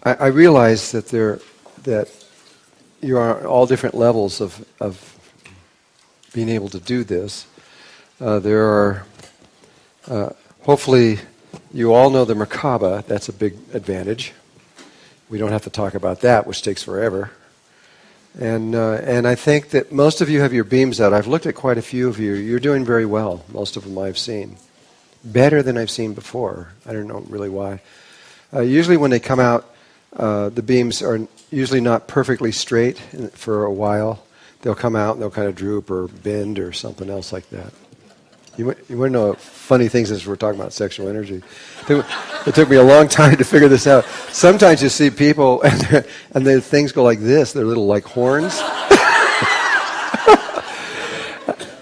I realize that that you are at all different levels of being able to do this. There are, hopefully, you all know the Merkaba. That's a big advantage. We don't have to talk about that, which takes forever. And I think that most of you have your beams out. I've looked at quite a few of you. You're doing very well. Most of them I've seen. Better than I've seen before. I don't know really why. Usually when they come out, the beams are usually not perfectly straight for a while. They'll come out and they'll kind of droop or bend or something else like that. You want to know funny things as we're talking about sexual energy. It took me a long time to figure this out. Sometimes you see people and the things go like this. They're little like horns.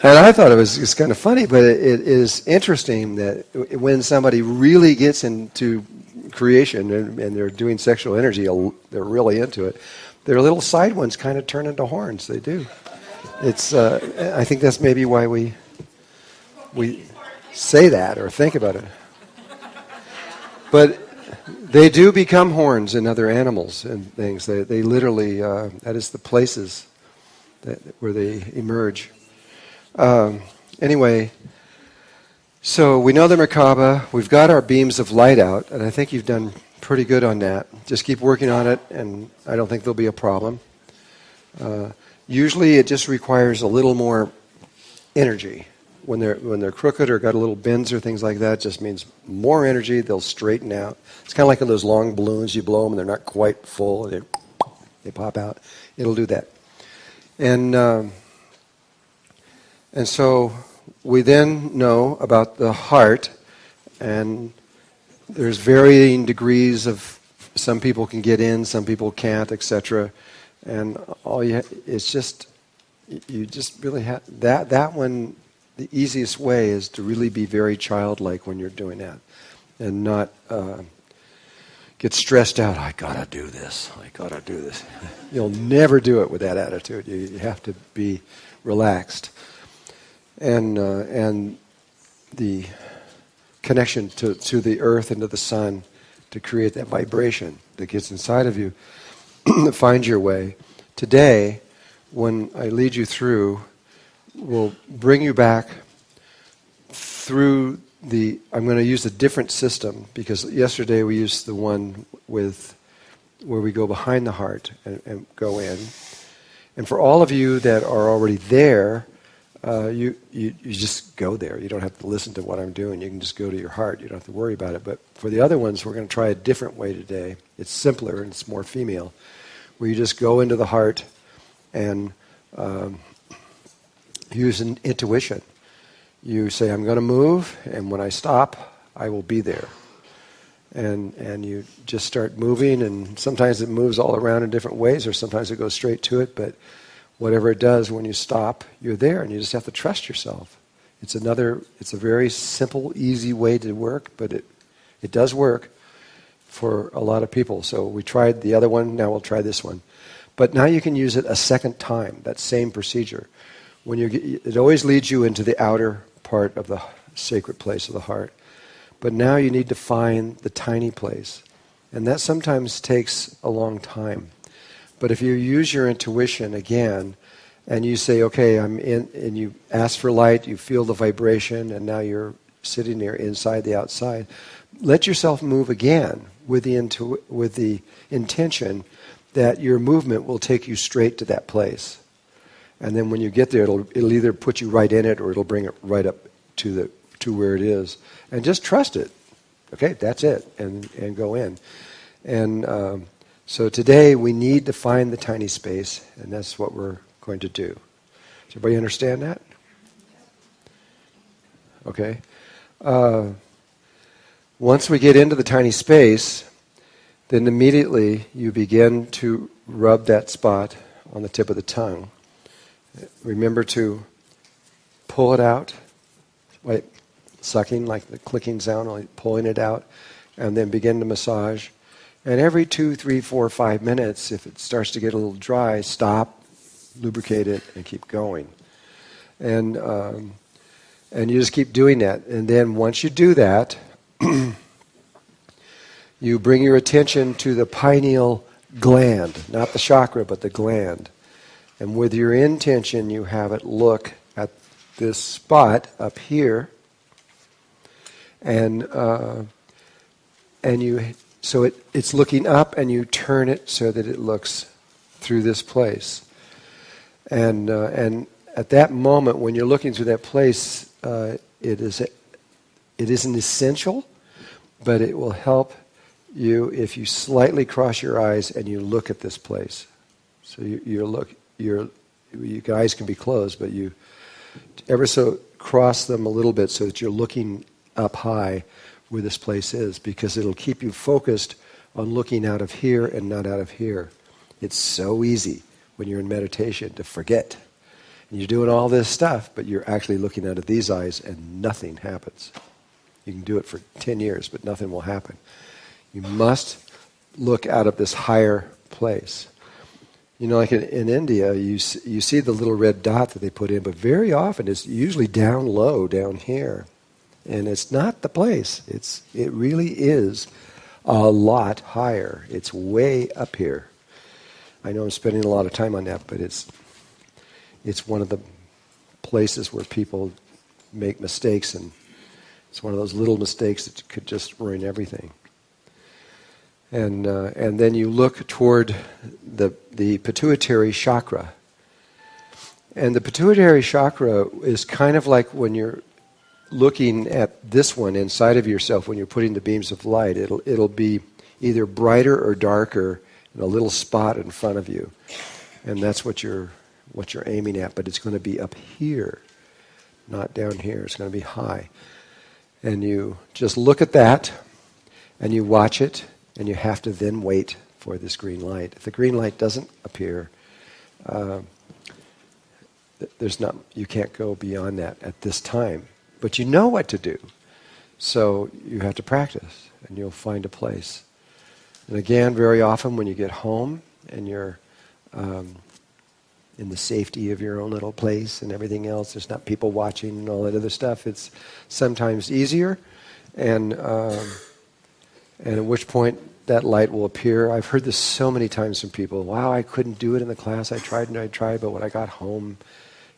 And I thought it was just kind of funny, but it is interesting that when somebody really gets into creation and they're doing sexual energy, they're really into it, their little side ones kind of turn into horns. They do. It's. I think that's maybe why we say that or think about it. But they do become horns in other animals and things. They literally, that is the places where they emerge. Anyway, so we know the Merkaba. We've got our beams of light out, and I think you've done pretty good on that. Just keep working on it, and I don't think there'll be a problem. Usually it just requires a little more energy. When they're crooked or got a little bends or things like that, it just means more energy. They'll straighten out. It's kind of like in those long balloons. You blow them and they're not quite full. They pop out. It'll do that. And so we then know about the heart, and there's varying degrees of, some people can get in, some people can't, etc. And it's just, you just really have, that one, the easiest way is to really be very childlike when you're doing that and not get stressed out. I gotta do this. You'll never do it with that attitude. You have to be relaxed. And the connection to the earth and to the sun to create that vibration that gets inside of you. Find your way. Today, when I lead you through, we'll bring you back through I'm going to use a different system because yesterday we used the one where we go behind the heart and go in. And for all of you that are already there, you just go there. You don't have to listen to what I'm doing. You can just go to your heart. You don't have to worry about it. But for the other ones, we're going to try a different way today. It's simpler and it's more female, where you just go into the heart and use an intuition. You say, I'm going to move, and when I stop, I will be there. And you just start moving, and sometimes it moves all around in different ways, or sometimes it goes straight to it, but whatever it does, when you stop, you're there, and you just have to trust yourself. It's a very simple, easy way to work, but it does work for a lot of people. So we tried the other one, now we'll try this one. But now you can use it a second time, that same procedure. It always leads you into the outer part of the sacred place of the heart. But now you need to find the tiny place. And that sometimes takes a long time. But if you use your intuition again, and you say, okay, I'm in, and you ask for light, you feel the vibration, and now you're sitting there inside the outside, let yourself move again with the intention that your movement will take you straight to that place. And then when you get there, it'll either put you right in it or it'll bring it right up to where it is. And just trust it. Okay, that's it. And go in. And so today we need to find the tiny space, and that's what we're going to do. Does everybody understand that? Okay. Once we get into the tiny space, then immediately you begin to rub that spot on the tip of the tongue. Remember to pull it out, like sucking, like the clicking sound, like pulling it out, and then begin to massage. And every 2, 3, 4, 5 minutes, if it starts to get a little dry, stop, lubricate it, and keep going. And you just keep doing that. And then once you do that, you bring your attention to the pineal gland, not the chakra, but the gland. And with your intention, you have it look at this spot up here, and it's looking up, and you turn it so that it looks through this place. And at that moment, when you're looking through that place, it isn't essential, but it will help you if you slightly cross your eyes and you look at this place. So your eyes can be closed, but you ever so cross them a little bit so that you're looking up high where this place is, because it'll keep you focused on looking out of here and not out of here. It's so easy when you're in meditation to forget. And you're doing all this stuff, but you're actually looking out of these eyes and nothing happens. You can do it for 10 years, but nothing will happen. You must look out of this higher place. You know, like in India, you see the little red dot that they put in, but very often it's usually down low, down here. And it's not the place. It really is a lot higher. It's way up here. I know I'm spending a lot of time on that, but it's one of the places where people make mistakes, and it's one of those little mistakes that could just ruin everything. And then you look toward the pituitary chakra. And the pituitary chakra is kind of like when you're looking at this one inside of yourself, when you're putting the beams of light, it'll be either brighter or darker in a little spot in front of you. And that's what you're aiming at, but it's going to be up here, not down here. It's going to be high. And you just look at that, and you watch it, and you have to then wait for this green light. If the green light doesn't appear, you can't go beyond that at this time. But you know what to do. So you have to practice, and you'll find a place. And again, very often when you get home and you're in the safety of your own little place and everything else, there's not people watching and all that other stuff, it's sometimes easier. And at which point that light will appear. I've heard this so many times from people. Wow, I couldn't do it in the class. I tried, but when I got home,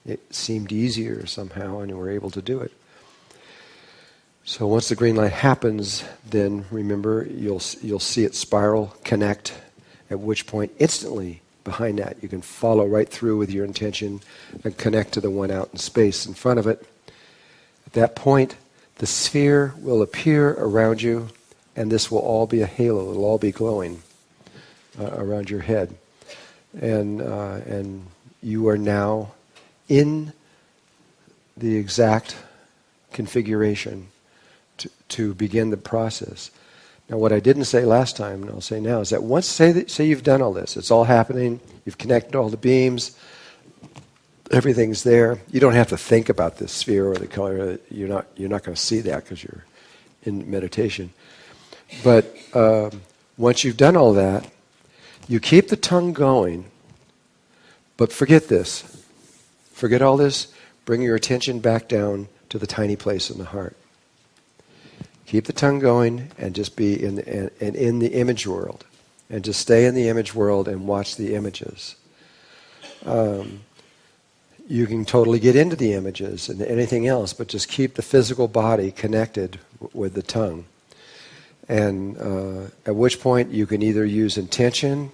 it seemed easier somehow, and we were able to do it. So once the green light happens, then remember, you'll see it spiral, connect, at which point instantly behind that you can follow right through with your intention and connect to the one out in space in front of it. At that point, the sphere will appear around you, and this will all be a halo. It'll all be glowing around your head. And you are now in the exact configuration to begin the process. Now, what I didn't say last time, and I'll say now, is that once, say you've done all this, it's all happening, you've connected all the beams, everything's there. You don't have to think about this sphere or the color. You're not going to see that because you're in meditation. But once you've done all that, you keep the tongue going, but forget this. Forget all this. Bring your attention back down to the tiny place in the heart. Keep the tongue going and just be in the image world. And just stay in the image world and watch the images. You can totally get into the images and anything else, but just keep the physical body connected with the tongue. And at which point you can either use intention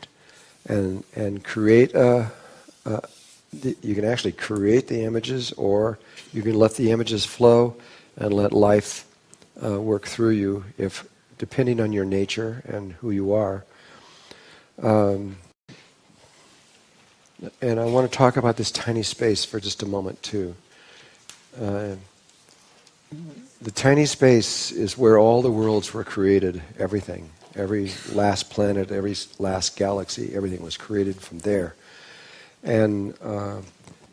and create you can actually create the images, or you can let the images flow and let life work through you, if depending on your nature and who you are. And I want to talk about this tiny space for just a moment too. The tiny space is where all the worlds were created, everything. Every last planet, every last galaxy, everything was created from there. And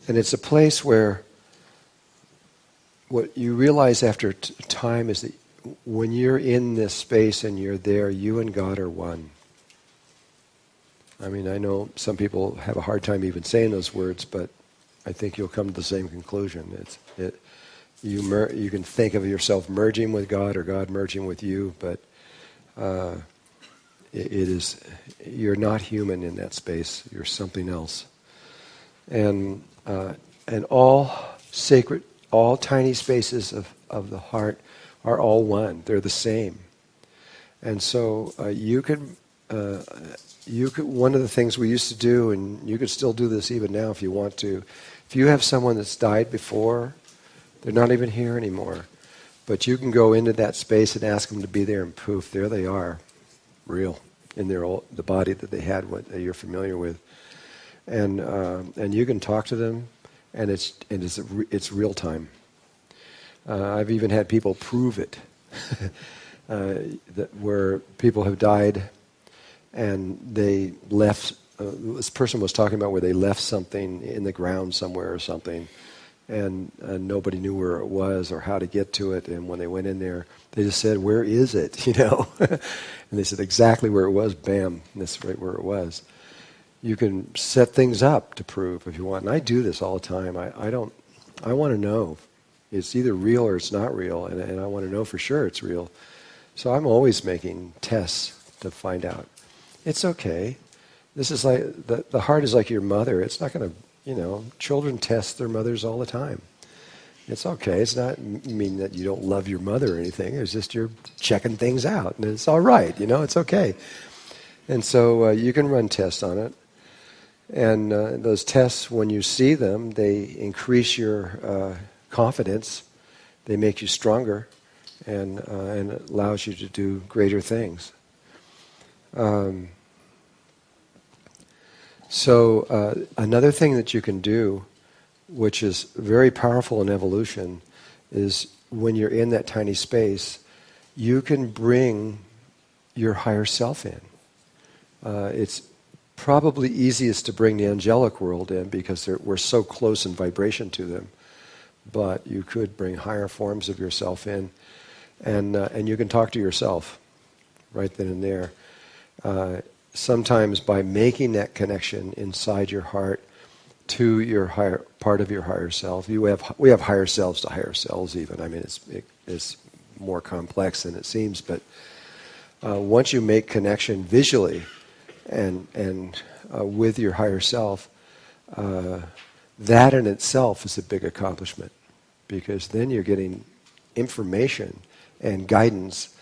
it's a place where what you realize after time is that when you're in this space and you're there, you and God are one. I mean, I know some people have a hard time even saying those words, but I think you'll come to the same conclusion. You can think of yourself merging with God or God merging with you, but it is, you're not human in that space. You're something else. And all sacred, all tiny spaces of the heart are all one. They're the same. And so you could, one of the things we used to do, and you could still do this even now if you want to, if you have someone that's died before, they're not even here anymore, but you can go into that space and ask them to be there, and poof, there they are, real, in the body that they had, what you're familiar with. And you can talk to them, and it's real time. I've even had people prove it, where people have died, and they left. This person was talking about where they left something in the ground somewhere or something, and nobody knew where it was or how to get to it. And when they went in there, they just said, "Where is it?" And they said exactly where it was. Bam, that's right where it was. You can set things up to prove if you want. And I do this all the time. I want to know. It's either real or it's not real, and I want to know for sure it's real. So I'm always making tests to find out. It's okay. This is like, the heart is like your mother. It's not going to, children test their mothers all the time. It's okay. It's not mean that you don't love your mother or anything. It's just you're checking things out, and it's all right. It's okay. And so you can run tests on it. And those tests, when you see them, they increase your confidence. They make you stronger, and it allows you to do greater things. So another thing that you can do, which is very powerful in evolution, is when you're in that tiny space, you can bring your higher self in. It's probably easiest to bring the angelic world in because we're so close in vibration to them. But you could bring higher forms of yourself in, and you can talk to yourself right then and there. Sometimes by making that connection inside your heart to your higher part of your higher self, we have higher selves to higher selves even. I mean, it's more complex than it seems. But once you make connection visually and with your higher self, that in itself is a big accomplishment, because then you're getting information and guidance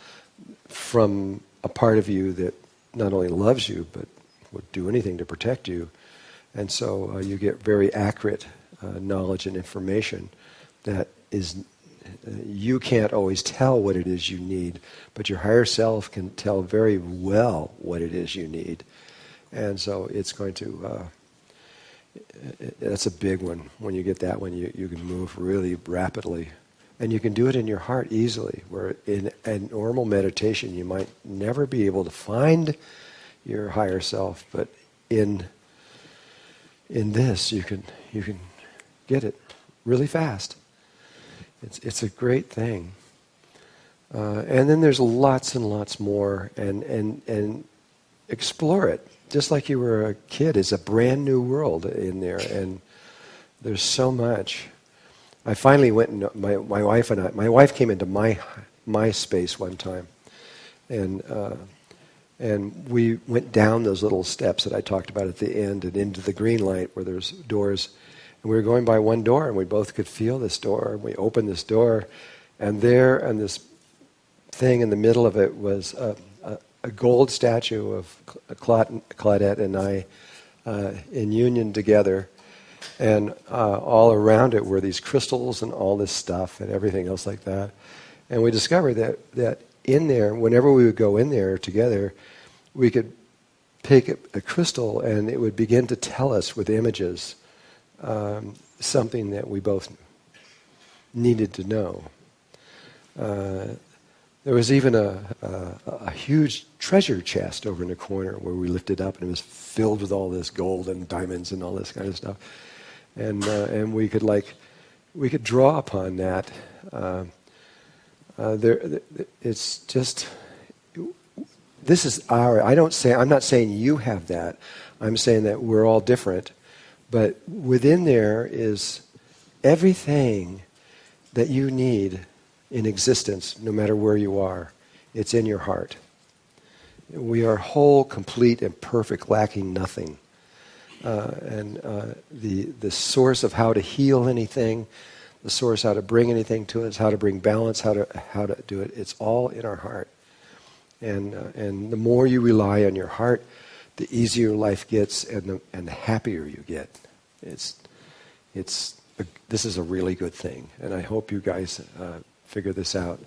from a part of you that not only loves you, but would do anything to protect you. And so you get very accurate knowledge and information that is, you can't always tell what it is you need, but your higher self can tell very well what it is you need. And so it's going to, that's a big one. When you get that one, you can move really rapidly. And you can do it in your heart easily, where in a normal meditation you might never be able to find your higher self, but in this you can get it really fast. It's a great thing. And then there's lots and lots more, and explore it. Just like you were a kid, it's a brand new world in there, and there's so much. I finally went, and my wife came into my space one time, and we went down those little steps that I talked about at the end and into the green light where there's doors, and we were going by one door, and we both could feel this door, and we opened this door, and there, and this thing in the middle of it was a gold statue of Claudette and I in union together. And all around it were these crystals and all this stuff and everything else like that. And we discovered that in there, whenever we would go in there together, we could pick a crystal and it would begin to tell us with images something that we both needed to know. There was even a huge treasure chest over in the corner where we lifted up, and it was filled with all this gold and diamonds and all this kind of stuff. And we could draw upon that. It's just, this is I'm not saying you have that. I'm saying that we're all different, but within there is everything that you need in existence, no matter where you are. It's in your heart. We are whole, complete, and perfect, lacking nothing. The source of how to heal anything, the source how to bring anything to us, how to bring balance, how to do it, it's all in our heart. And the more you rely on your heart, the easier life gets, and the happier you get. This is a really good thing, and I hope you guys figure this out.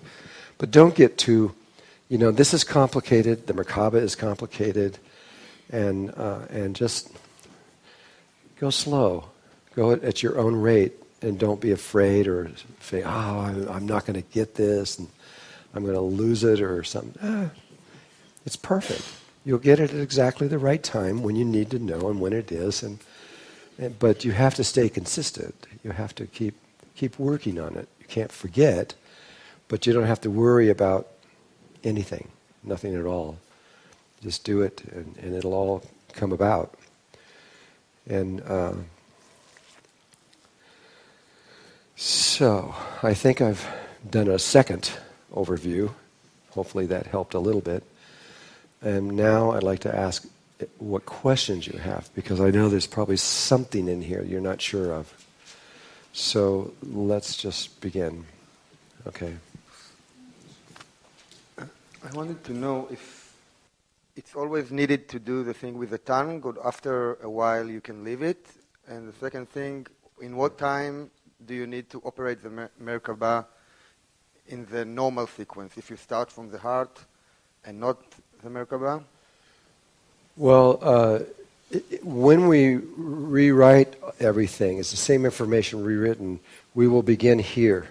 But don't get too, this is complicated. The Merkaba is complicated, and just go slow, go at your own rate, and don't be afraid or say, I'm not going to get this, and I'm going to lose it or something. It's perfect. You'll get it at exactly the right time when you need to know and when it is, but you have to stay consistent. You have to keep working on it. You can't forget, but you don't have to worry about anything, nothing at all. Just do it, and it'll all come about. And so I think I've done a second overview. Hopefully that helped a little bit. And now I'd like to ask what questions you have, because I know there's probably something in here you're not sure of. So let's just begin. Okay. I wanted to know if it's always needed to do the thing with the tongue, or after a while you can leave it. And the second thing, in what time do you need to operate the Merkaba in the normal sequence, if you start from the heart and not the Merkaba? Well, when we rewrite everything, it's the same information rewritten. We will begin here.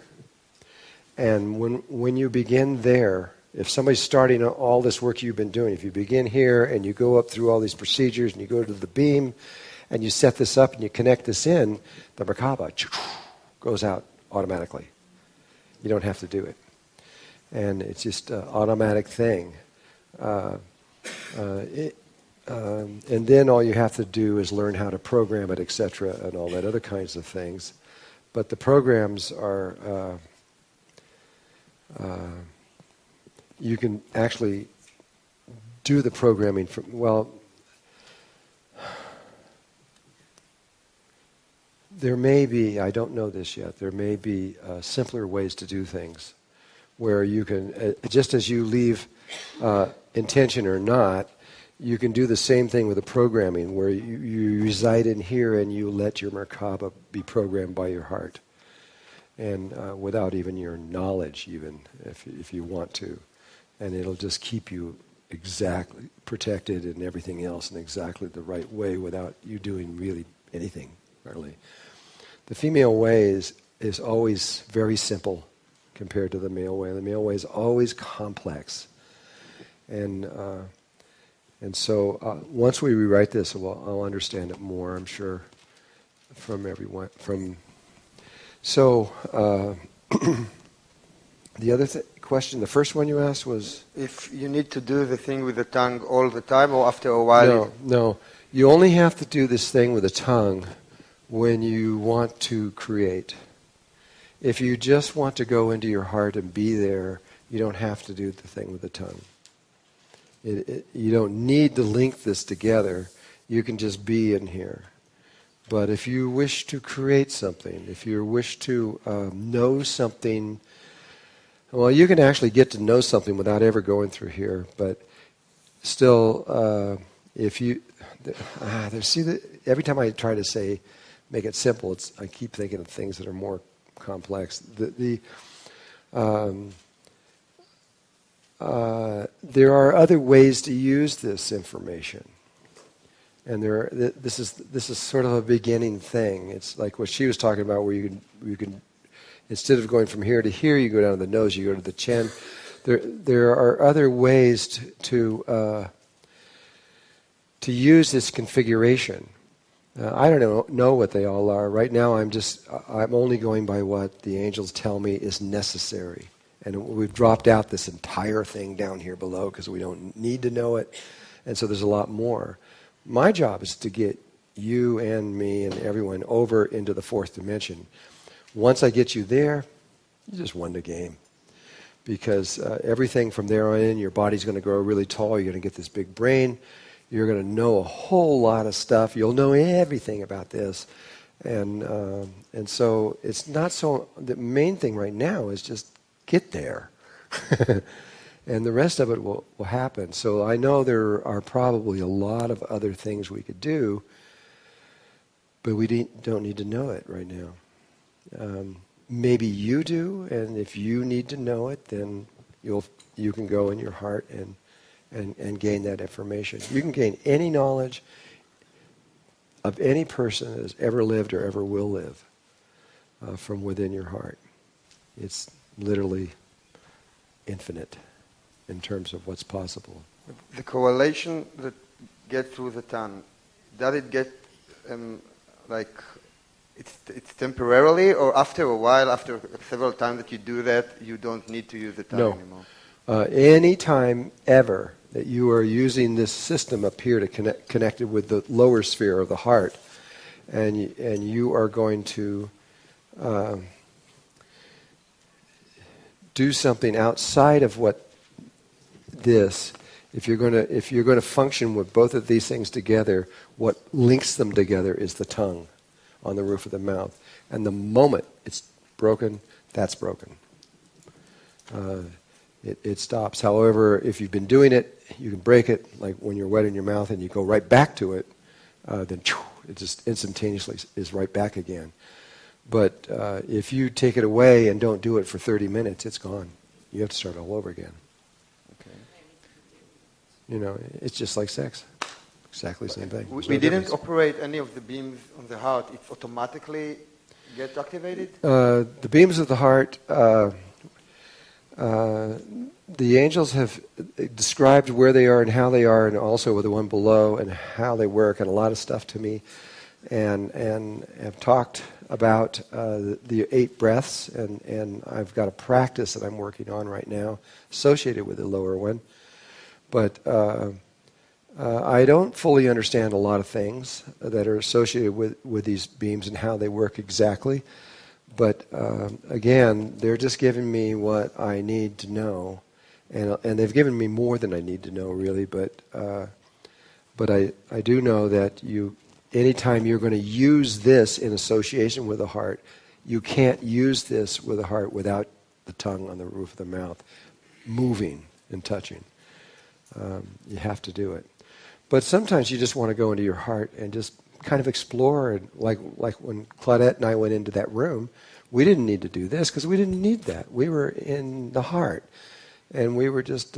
And when you begin there, if somebody's starting all this work you've been doing, if you begin here and you go up through all these procedures and you go to the beam and you set this up and you connect this in, the Merkaba goes out automatically. You don't have to do it. And it's just an automatic thing. And then all you have to do is learn how to program it, etc., and all that other kinds of things. But the programs are, you can actually do the programming from, there may be, I don't know this yet, there may be simpler ways to do things where you can, just as you leave intention or not, you can do the same thing with the programming where you reside in here and you let your Merkaba be programmed by your heart. And without even your knowledge, even if you want to. And it'll just keep you exactly protected and everything else in exactly the right way without you doing really anything, really. The female way is always very simple compared to the male way. The male way is always complex. And so once we rewrite this, I'll understand it more, I'm sure, from everyone. So the other question, the first one you asked was? If you need to do the thing with the tongue all the time, or after a while? No. You only have to do this thing with the tongue when you want to create. If you just want to go into your heart and be there, you don't have to do the thing with the tongue. You don't need to link this together. You can just be in here. But if you wish to create something, if you wish to know something, well, you can actually get to know something without ever going through here. But still, if you every time I try to make it simple, I keep thinking of things that are more complex. There are other ways to use this information, and this is sort of a beginning thing. It's like what she was talking about, where you can instead of going from here to here, you go down to the nose, you go to the chin. There are other ways to use this configuration. I don't know what they all are. Right now I'm only going by what the angels tell me is necessary. And we've dropped out this entire thing down here below because we don't need to know it. And so there's a lot more. My job is to get you and me and everyone over into the fourth dimension. Once I get you there, you just won the game. because everything from there on in, your body's going to grow really tall. You're going to get this big brain. You're going to know a whole lot of stuff. You'll know everything about this. And so it's not so, the main thing right now is just get there. And the rest of it will happen. So I know there are probably a lot of other things we could do, but we don't need to know it right now. Maybe you do, and if you need to know it, then you can go in your heart and gain that information. You can gain any knowledge of any person that has ever lived or ever will live from within your heart. It's literally infinite in terms of what's possible. The correlation that gets through the tongue, does it get like it's temporarily, or after a while, after several times that you do that, you don't need to use the tongue anymore? Any time ever that you are using this system up here to connect it with the lower sphere of the heart, and you are going to do something outside of what this, if you're going to function with both of these things together, what links them together is the tongue on the roof of the mouth. And the moment it's broken, that's broken. It stops. However, if you've been doing it, you can break it, like when you're wetting your mouth and you go right back to it, then it just instantaneously is right back again. But if you take it away and don't do it for 30 minutes, it's gone. You have to start all over again. You know, it's just like sex. Exactly the same thing. We didn't operate any of the beams on the heart. It automatically gets activated? The beams of the heart, the angels have described where they are and how they are, and also with the one below, and how they work, and a lot of stuff to me, and have talked about the 8 breaths, and I've got a practice that I'm working on right now associated with the lower one. But I don't fully understand a lot of things that are associated with these beams and how they work exactly. But again, they're just giving me what I need to know, and they've given me more than I need to know, really. But I do know that anytime you're going to use this in association with the heart, you can't use this with the heart without the tongue on the roof of the mouth moving and touching. You have to do it. But sometimes you just want to go into your heart and just kind of explore. And like when Claudette and I went into that room, we didn't need to do this because we didn't need that. We were in the heart. And we were just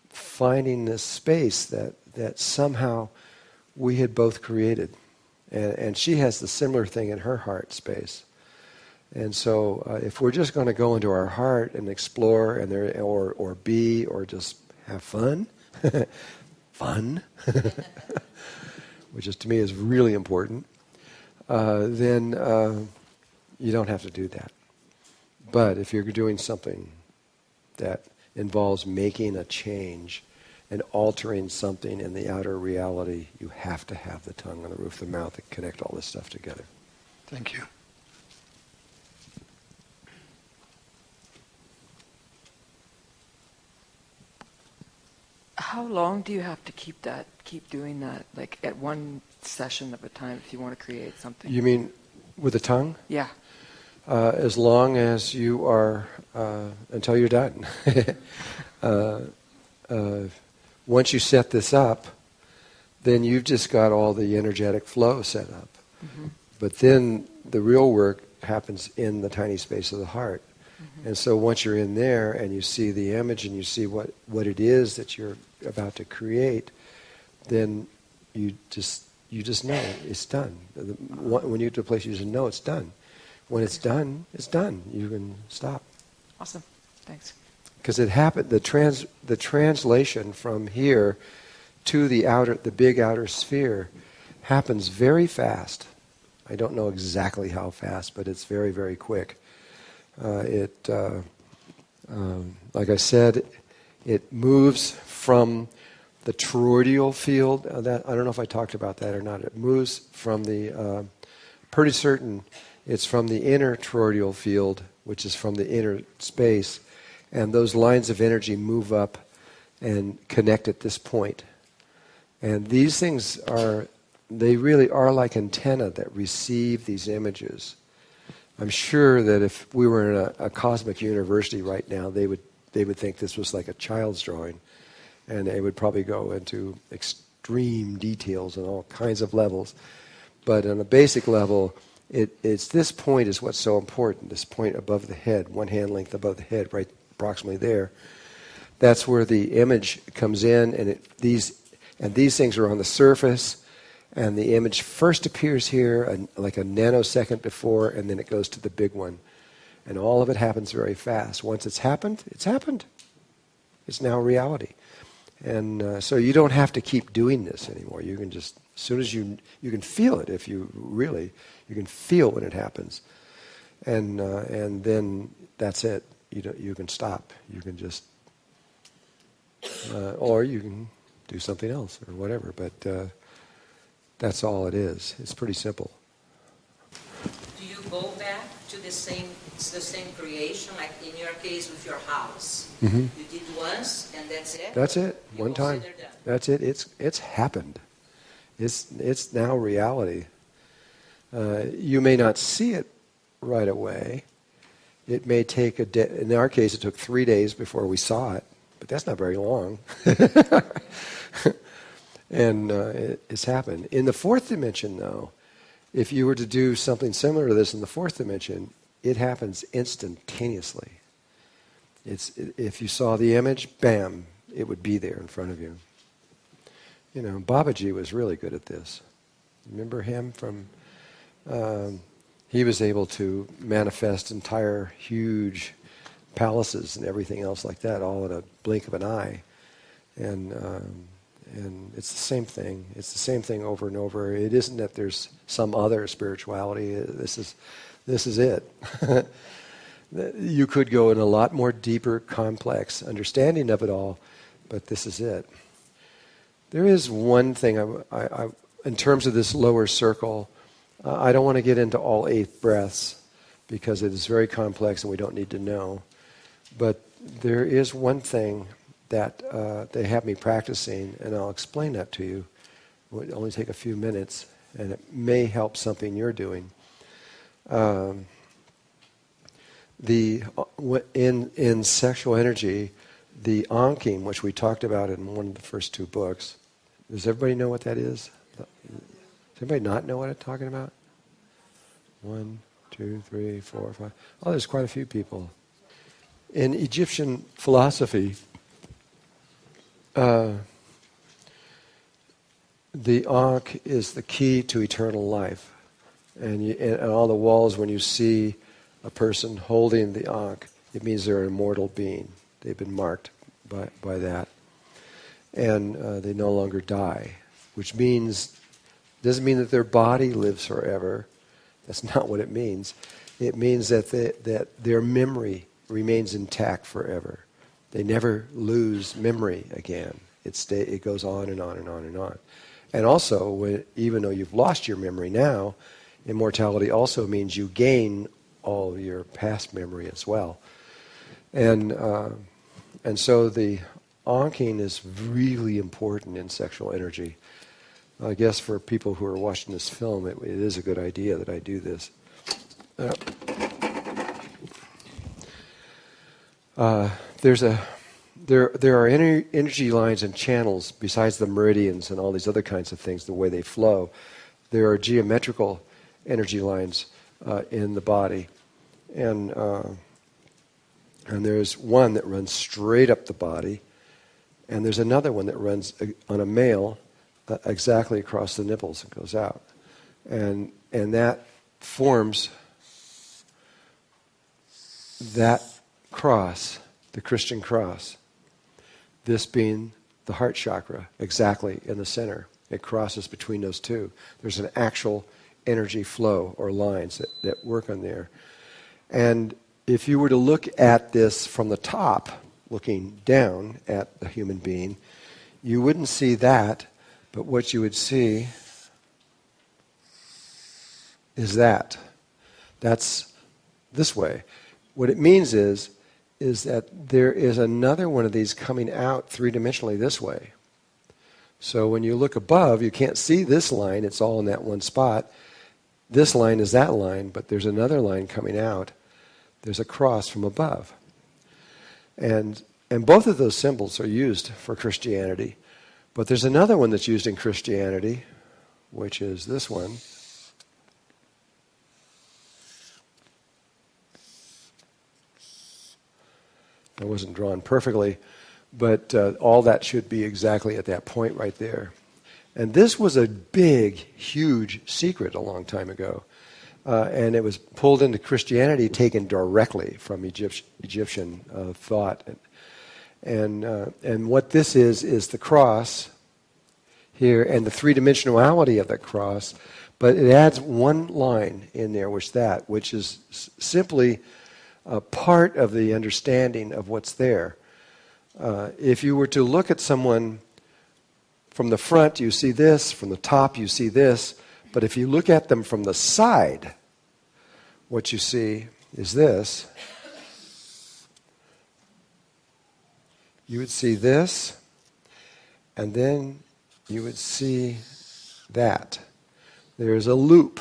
finding this space that somehow we had both created. And she has the similar thing in her heart space. And so if we're just going to go into our heart and explore and or be or just have fun, which is to me is really important, then you don't have to do that. But if you're doing something that involves making a change and altering something in the outer reality, you have to have the tongue on the roof of the mouth and connect all this stuff together. Thank you. How long do you have to keep doing that, like at one session of a time if you want to create something? You mean with the tongue? Yeah. As long as you are, until you're done. Once you set this up, then you've just got all the energetic flow set up. Mm-hmm. But then the real work happens in the tiny space of the heart. Mm-hmm. And so once you're in there and you see the image and you see what it is that you're about to create, then you just know it's done. When you get to a place you just know it's done. When it's done, it's done. You can stop. Awesome. Thanks. Because it happened. The translation from here to the big outer sphere happens very fast. I don't know exactly how fast, but it's very, very quick. Like I said, it moves from the toroidal field. I don't know if I talked about that or not. It moves from the pretty certain it's from the inner toroidal field, which is from the inner space, And those lines of energy move up and connect at this point. And these things they really are like antennae that receive these images. I'm sure that if we were in a cosmic university right now, they would think this was like a child's drawing, and they would probably go into extreme details and all kinds of levels. But on a basic level, it's this point is what's so important. This point above the head, one hand length above the head, right approximately there. That's where the image comes in, and these things are on the surface. And the image first appears here, like a nanosecond before, and then it goes to the big one. And all of it happens very fast. Once it's happened, it's happened. It's now reality. And so you don't have to keep doing this anymore. You can just, as soon as you can feel it, you can feel when it happens. And then that's it. You can stop. You can just, or you can do something else or whatever. But that's all it is. It's pretty simple. Do you go back to the same creation, like in your case with your house? Mm-hmm. You did once and that's it? That's it. You One time. That's it. It's happened. It's now reality. You may not see it right away. It may take a day. In our case, it took 3 days before we saw it, but that's not very long. And it's happened. In the fourth dimension, though, if you were to do something similar to this in the fourth dimension, it happens instantaneously. If you saw the image, bam, it would be there in front of you. You know, Babaji was really good at this. Remember him from... he was able to manifest entire huge palaces and everything else like that, all in a blink of an eye. And it's the same thing. It's the same thing over and over. It isn't that there's some other spirituality. This is it. You could go in a lot more deeper, complex understanding of it all, but this is it. There is one thing, I in terms of this lower circle, I don't want to get into all 8 breaths because it is very complex and we don't need to know. But there is one thing that they have me practicing, and I'll explain that to you. It will only take a few minutes, and it may help something you're doing. In sexual energy, the ankim, which we talked about in one of the first 2 books, does everybody know what that is? Does everybody not know what I'm talking about? 1, 2, 3, 4, 5. Oh, there's quite a few people. In Egyptian philosophy, the Ankh is the key to eternal life. And on all the walls, when you see a person holding the Ankh, it means they're an immortal being. They've been marked by that. And they no longer die, which doesn't mean that their body lives forever. That's not what it means. It means that their memory remains intact forever. They never lose memory again. It goes on and on and on and on. And also, even though you've lost your memory now, immortality also means you gain all your past memory as well. And so the anking is really important in sexual energy. I guess for people who are watching this film, it is a good idea that I do this. There are energy lines and channels besides the meridians and all these other kinds of things, the way they flow. There are geometrical energy lines in the body. And there's one that runs straight up the body, and there's another one that runs on a male exactly across the nipples and goes out. And that forms that cross, the Christian cross. This being the heart chakra, exactly in the center. It crosses between those two. There's an actual energy flow or lines that work on there. And if you were to look at this from the top, looking down at the human being, you wouldn't see that, but what you would see is that. That's this way. What it means is is that there is another one of these coming out three-dimensionally this way. So when you look above, you can't see this line. It's all in that one spot. This line is that line, but there's another line coming out. There's a cross from above. And both of those symbols are used for Christianity. But there's another one that's used in Christianity, which is this one. It wasn't drawn perfectly, but all that should be exactly at that point right there. And this was a big, huge secret a long time ago. And it was pulled into Christianity, taken directly from Egyptian thought. And what this is the cross here and the three-dimensionality of the cross. But it adds one line in there, which is simply a part of the understanding of what's there. If you were to look at someone from the front, you see this. From the top, you see this. But if you look at them from the side, what you see is this. You would see this, and then you would see that. There's a loop,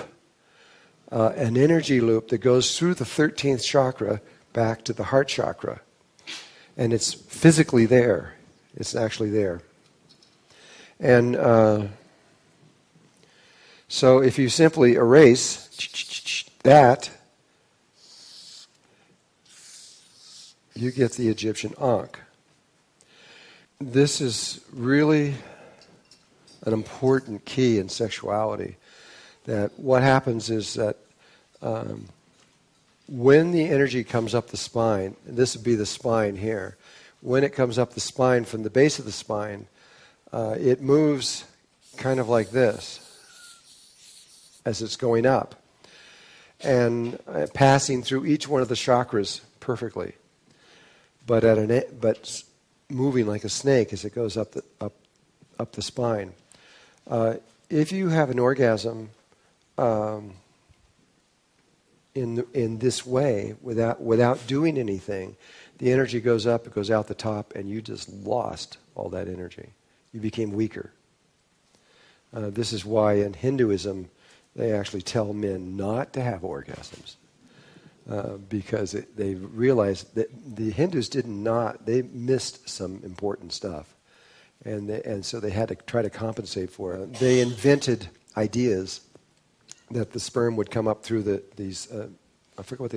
an energy loop that goes through the 13th chakra back to the heart chakra. And it's physically there. It's actually there. And so if you simply erase that, you get the Egyptian Ankh. This is really an important key in sexuality. That what happens is that when the energy comes up the spine, and this would be the spine here, when it comes up the spine from the base of the spine, it moves kind of like this as it's going up and passing through each one of the chakras perfectly, but moving like a snake as it goes up the spine. If you have an orgasm in this way without doing anything, the energy goes up, it goes out the top, and you just lost all that energy. You became weaker. This is why in Hinduism they actually tell men not to have orgasms. Because they realized that the Hindus they missed some important stuff. And so they had to try to compensate for it. They invented ideas that the sperm would come up through these, I forget what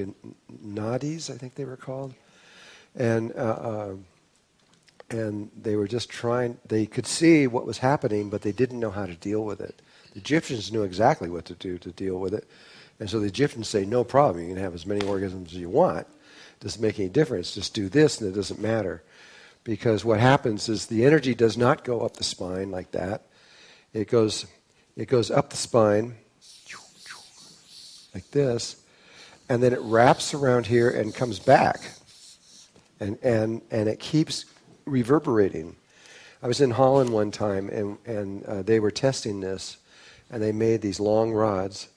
nadis, I think they were called. And they were just they could see what was happening, but they didn't know how to deal with it. The Egyptians knew exactly what to do to deal with it. And so the Egyptians say, no problem, you can have as many orgasms as you want. It doesn't make any difference. Just do this and it doesn't matter. Because what happens is the energy does not go up the spine like that. It goes up the spine like this, and then it wraps around here and comes back. And it keeps reverberating. I was in Holland one time, and they were testing this, and they made these long rods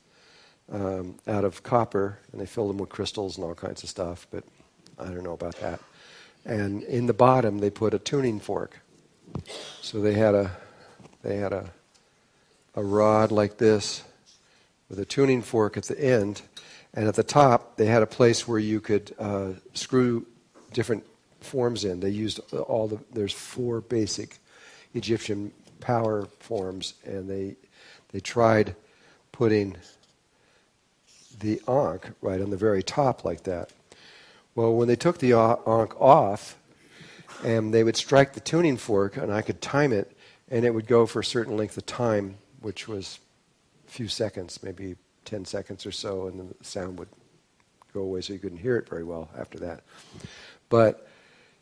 out of copper, and they filled them with crystals and all kinds of stuff, but I don't know about that. And in the bottom, they put a tuning fork. So they had a rod like this with a tuning fork at the end, and at the top, they had a place where you could screw different forms in. They used there's 4 basic Egyptian power forms, and they tried putting the Ankh right on the very top like that. Well, when they took the Ankh off, and they would strike the tuning fork, and I could time it, and it would go for a certain length of time, which was a few seconds, maybe 10 seconds or so, and then the sound would go away so you couldn't hear it very well after that. But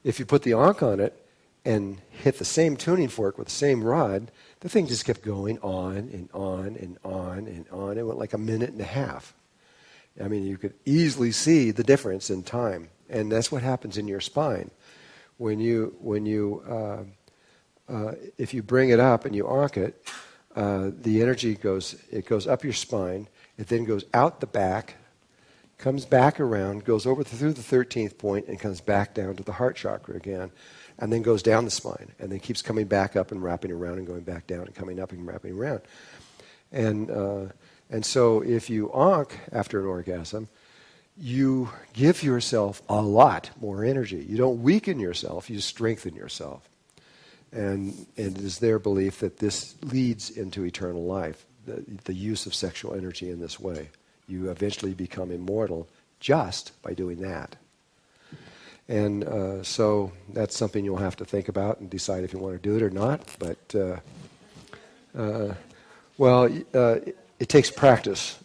if you put the Ankh on it and hit the same tuning fork with the same rod, the thing just kept going on and on and on and on. It went like a minute and a half. I mean, you could easily see the difference in time. And that's what happens in your spine. If you bring it up and you Ankh it, the energy goes up your spine. It then goes out the back comes back around, goes over through the 13th point, and comes back down to the heart chakra again, and then goes down the spine, and then keeps coming back up and wrapping around and going back down and coming up and wrapping around. And so if you ankh after an orgasm, you give yourself a lot more energy. You don't weaken yourself, you strengthen yourself. And it is their belief that this leads into eternal life, the use of sexual energy in this way. You eventually become immortal just by doing that. And so that's something you'll have to think about and decide if you want to do it or not. But, it takes practice.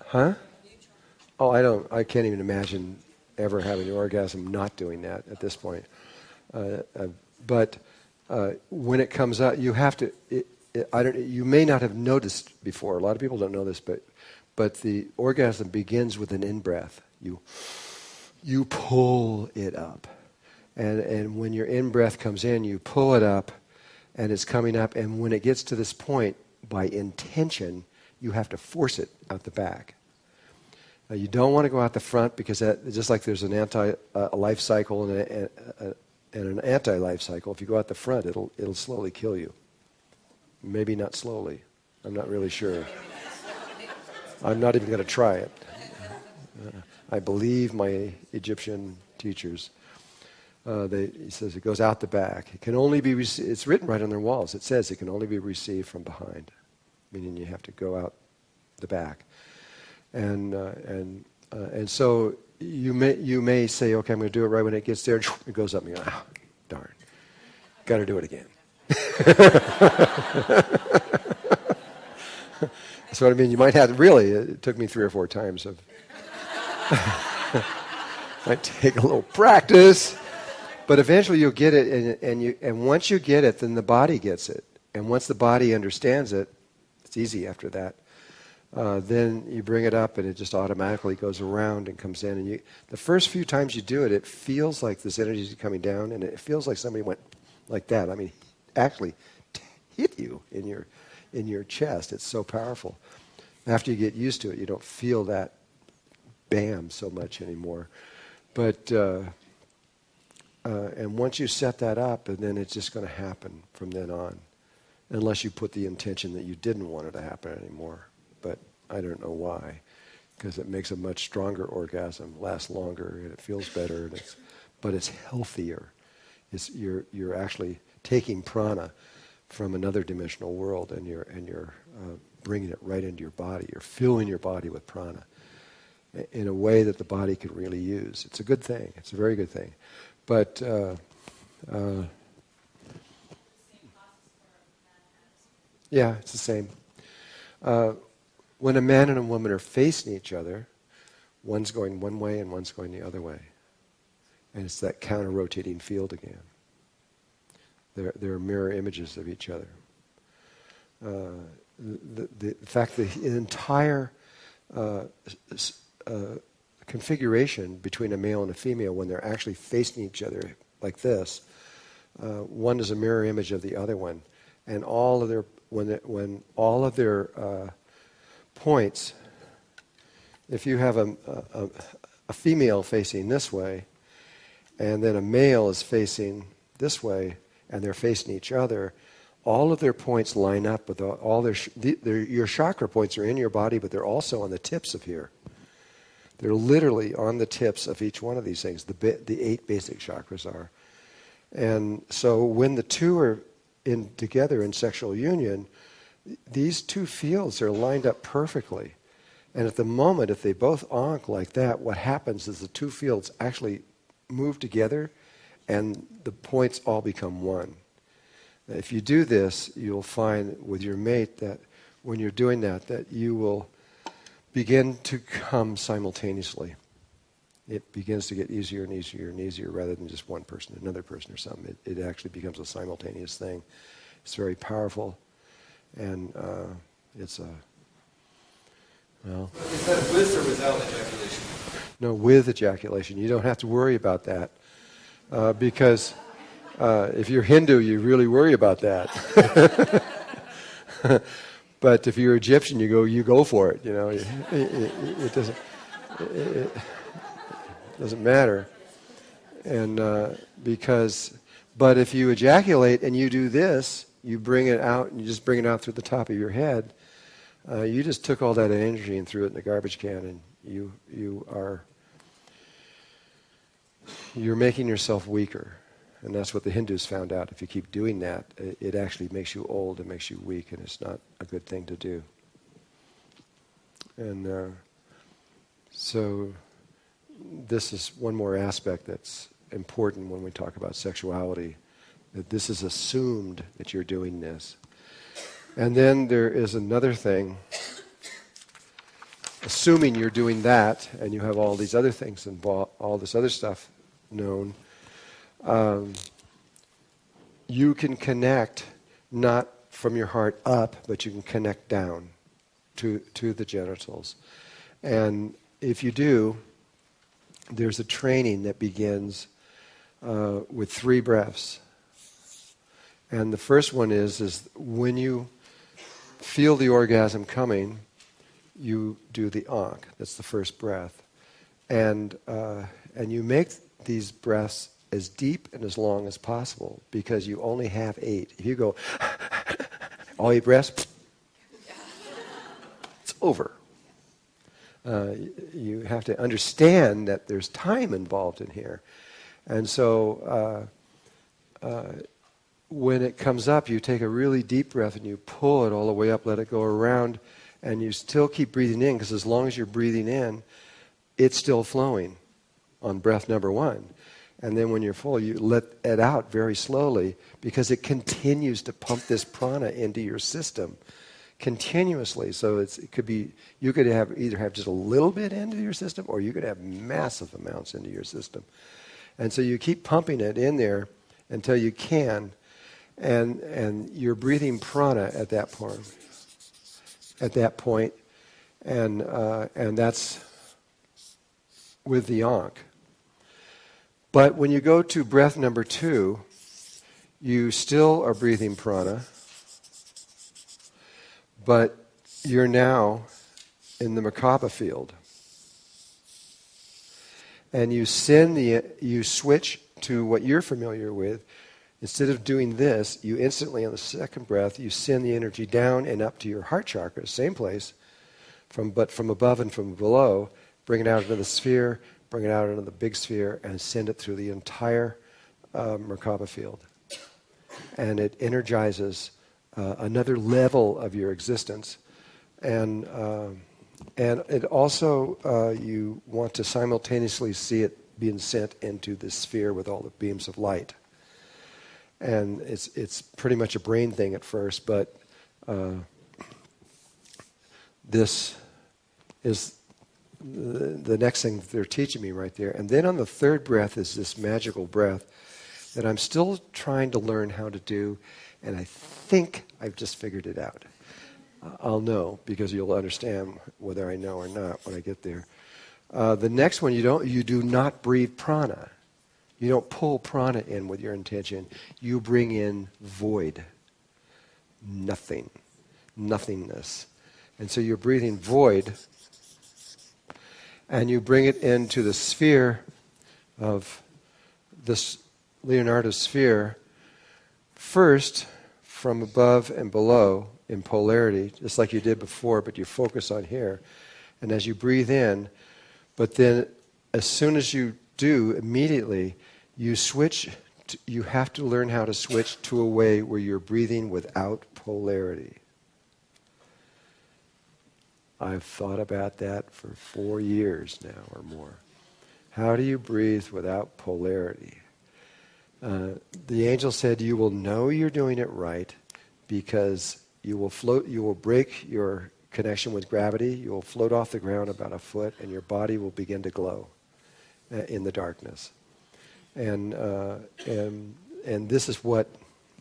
Huh? Oh, I can't even imagine ever having an orgasm not doing that at this point. But when it comes out, you have to. You may not have noticed before. A lot of people don't know this, but the orgasm begins with an in-breath. You pull it up, and when your in-breath comes in, you pull it up, and it's coming up. And when it gets to this point, by intention, you have to force it out the back. Now, you don't want to go out the front because just like there's an anti-life cycle and an anti-life cycle, if you go out the front, it'll slowly kill you. Maybe not slowly. I'm not really sure. I'm not even going to try it. I believe my Egyptian teachers. He says it goes out the back. It can only be it's written right on their walls. It says it can only be received from behind, meaning you have to go out the back. And so you may say, okay, I'm going to do it right when it gets there. It goes up, and you go, darn, got to do it again. That's what I mean. You might have really. It took me 3 or 4 times. Might take a little practice, but eventually you'll get it. And once you get it, then the body gets it. And once the body understands it, it's easy after that. Then you bring it up, and it just automatically goes around and comes in. And the first few times you do it, it feels like this energy is coming down, and it feels like somebody went like that. I mean, actually hit you in your chest. It's so powerful. After you get used to it, you don't feel that bam so much anymore. But and once you set that up, and then it's just going to happen from then on, unless you put the intention that you didn't want it to happen anymore. But I don't know why, because it makes a much stronger orgasm, lasts longer, and it feels better, but it's healthier. You're actually taking prana from another dimensional world, and you're bringing it right into your body. You're filling your body with prana in a way that the body can really use. It's a good thing. It's a very good thing. But yeah, it's the same. When a man and a woman are facing each other, one's going one way and one's going the other way. And it's that counter-rotating field again. They're mirror images of each other. The fact that the entire configuration between a male and a female, when they're actually facing each other like this, one is a mirror image of the other one, and all of their when all of their points, if you have a female facing this way, and then a male is facing this way, and they're facing each other, all of their points line up with all your chakra points are in your body, but they're also on the tips of here. They're literally on the tips of each one of these things. The 8 basic chakras are. And so when the two are together in sexual union, these two fields are lined up perfectly. And at the moment, if they both ankh like that, what happens is the two fields actually move together, and the points all become one. If you do this, you'll find with your mate that when you're doing that you will begin to come simultaneously. It begins to get easier and easier and easier rather than just one person, another person or something. It actually becomes a simultaneous thing. It's very powerful, and it's a, well... Is that with or without ejaculation? No, with ejaculation. You don't have to worry about that. Because if you're Hindu, you really worry about that. But if you're Egyptian, you go for it. It doesn't matter. And but if you ejaculate and you do this, you bring it out, and you just bring it out through the top of your head. You just took all that energy and threw it in the garbage can, and you're making yourself weaker. And that's what the Hindus found out. If you keep doing that, it actually makes you old, it makes you weak, and it's not a good thing to do. And so this is one more aspect that's important when we talk about sexuality, that this is assumed that you're doing this. And then there is another thing, assuming you're doing that, and you have all these other things involved, all this other stuff known, you can connect not from your heart up, but you can connect down to the genitals. And if you do, there's a training that begins with 3 breaths. And the first one is when you feel the orgasm coming, you do the ankh. That's the first breath. And you make these breaths as deep and as long as possible, because you only have 8. If you go all 8 breaths, it's over. You have to understand that there's time involved in here. And so when it comes up, you take a really deep breath and you pull it all the way up, let it go around, and you still keep breathing in, because as long as you're breathing in, it's still flowing on breath number 1. And then when you're full, you let it out very slowly, because it continues to pump this prana into your system continuously. So it could be, you could either have just a little bit into your system, or you could have massive amounts into your system. And so you keep pumping it in there until you can, and you're breathing prana at that point, and that's with the ankh. But when you go to breath number 2, you still are breathing prana, but you're now in the Merkaba field. And you switch to what you're familiar with. Instead of doing this, you instantly, on the second breath, you send the energy down and up to your heart chakra, same place, but from above and from below, bring it out into the sphere, bring it out into the big sphere, and send it through the entire Merkaba field. And it energizes another level of your existence. And it also, you want to simultaneously see it being sent into the sphere with all the beams of light. And it's pretty much a brain thing at first, but this is the next thing they're teaching me right there. And then on the third breath is this magical breath that I'm still trying to learn how to do, and I think I've just figured it out. I'll know, because you'll understand whether I know or not when I get there. The next one, you do not breathe prana. You don't pull prana in with your intention. You bring in void, nothing, nothingness. And so you're breathing void, and you bring it into the sphere of this Leonardo sphere, first from above and below in polarity, just like you did before, but you focus on here. And as you breathe in, but then as soon as you do, immediately, you switch, you have to learn how to switch to a way where you're breathing without polarity. I've thought about that for 4 years now or more. How do you breathe without polarity? The angel said, you will know you're doing it right because you will float, you will break your connection with gravity, you will float off the ground about a foot, and your body will begin to glow in the darkness. And this is what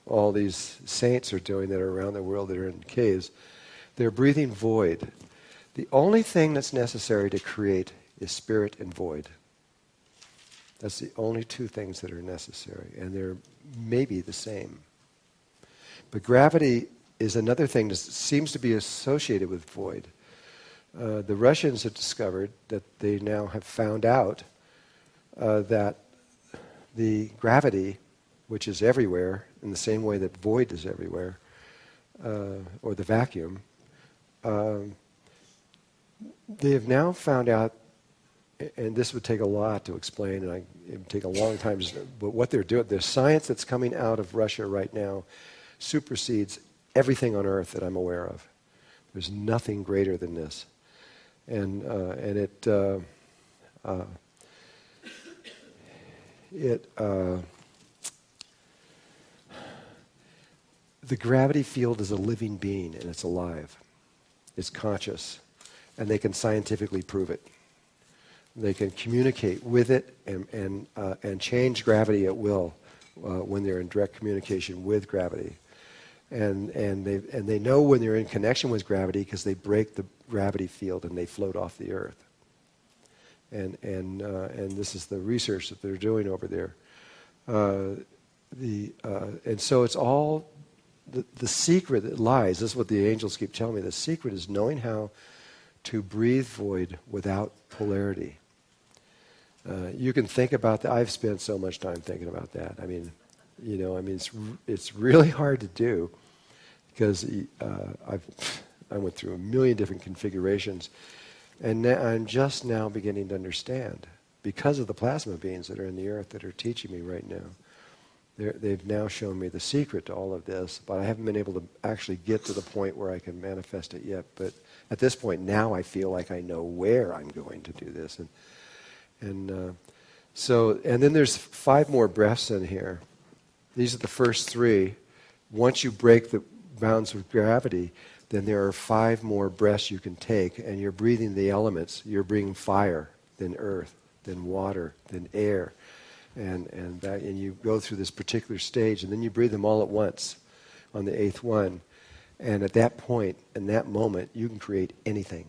all these saints are doing that are around the world that are in caves. They're breathing void. The only thing that's necessary to create is spirit and void. That's the only 2 things that are necessary, and they're maybe the same. But gravity is another thing that seems to be associated with void. The Russians have discovered that they now have found out that the gravity, which is everywhere, in the same way that void is everywhere, or the vacuum, they have now found out, and this would take a lot to explain, and it would take a long time, but what they're doing, the science that's coming out of Russia right now supersedes everything on earth that I'm aware of. There's nothing greater than this. And the gravity field is a living being, and it's alive. It's conscious, and they can scientifically prove it. They can communicate with it and change gravity at will when they're in direct communication with gravity. And they know when they're in connection with gravity because they break the gravity field and they float off the earth. And this is the research that they're doing over there. And so it's all the secret that lies. This is what the angels keep telling me. The secret is knowing how to breathe void without polarity. You can think about that. I've spent so much time thinking about that. I mean, it's really hard to do because I went through a million different configurations, and now I'm just now beginning to understand because of the plasma beings that are in the earth that are teaching me right now. They've now shown me the secret to all of this, but I haven't been able to actually get to the point where I can manifest it yet. But at this point now, I feel like I know where I'm going to do this, and then there's 5 more breaths in here. These are the first 3. Once you break the bounds of gravity, then there are 5 more breaths you can take, and you're breathing the elements. You're breathing fire, then earth, then water, then air, and you go through this particular stage, and then you breathe them all at once on the 8th one. And at that point, in that moment, you can create anything.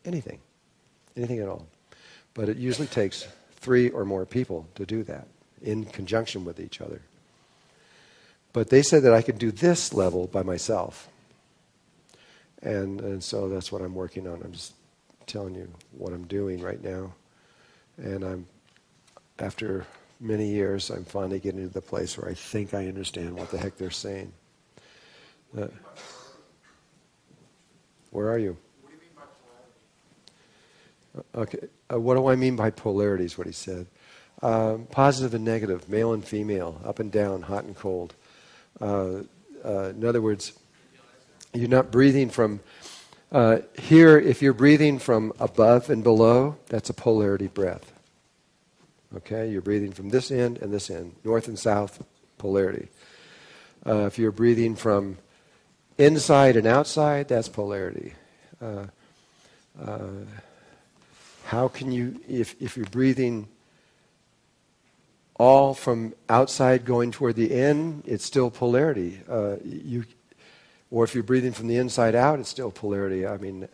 Anything at all. But it usually takes 3 or more people to do that in conjunction with each other. But they said that I could do this level by myself. And so that's what I'm working on. I'm just telling you what I'm doing right now. And after many years, I'm finally getting to the place where I think I understand what the heck they're saying. Where are you? What do you mean by polarity? Okay. What do I mean by polarity is what he said. Positive and negative, male and female, up and down, hot and cold. In other words, you're not breathing from here. If you're breathing from above and below, that's a polarity breath. Okay, you're breathing from this end and this end, north and south, polarity. If you're breathing from inside and outside, that's polarity. How can you, if you're breathing all from outside going toward the end, it's still polarity. Or if you're breathing from the inside out, it's still polarity. I mean,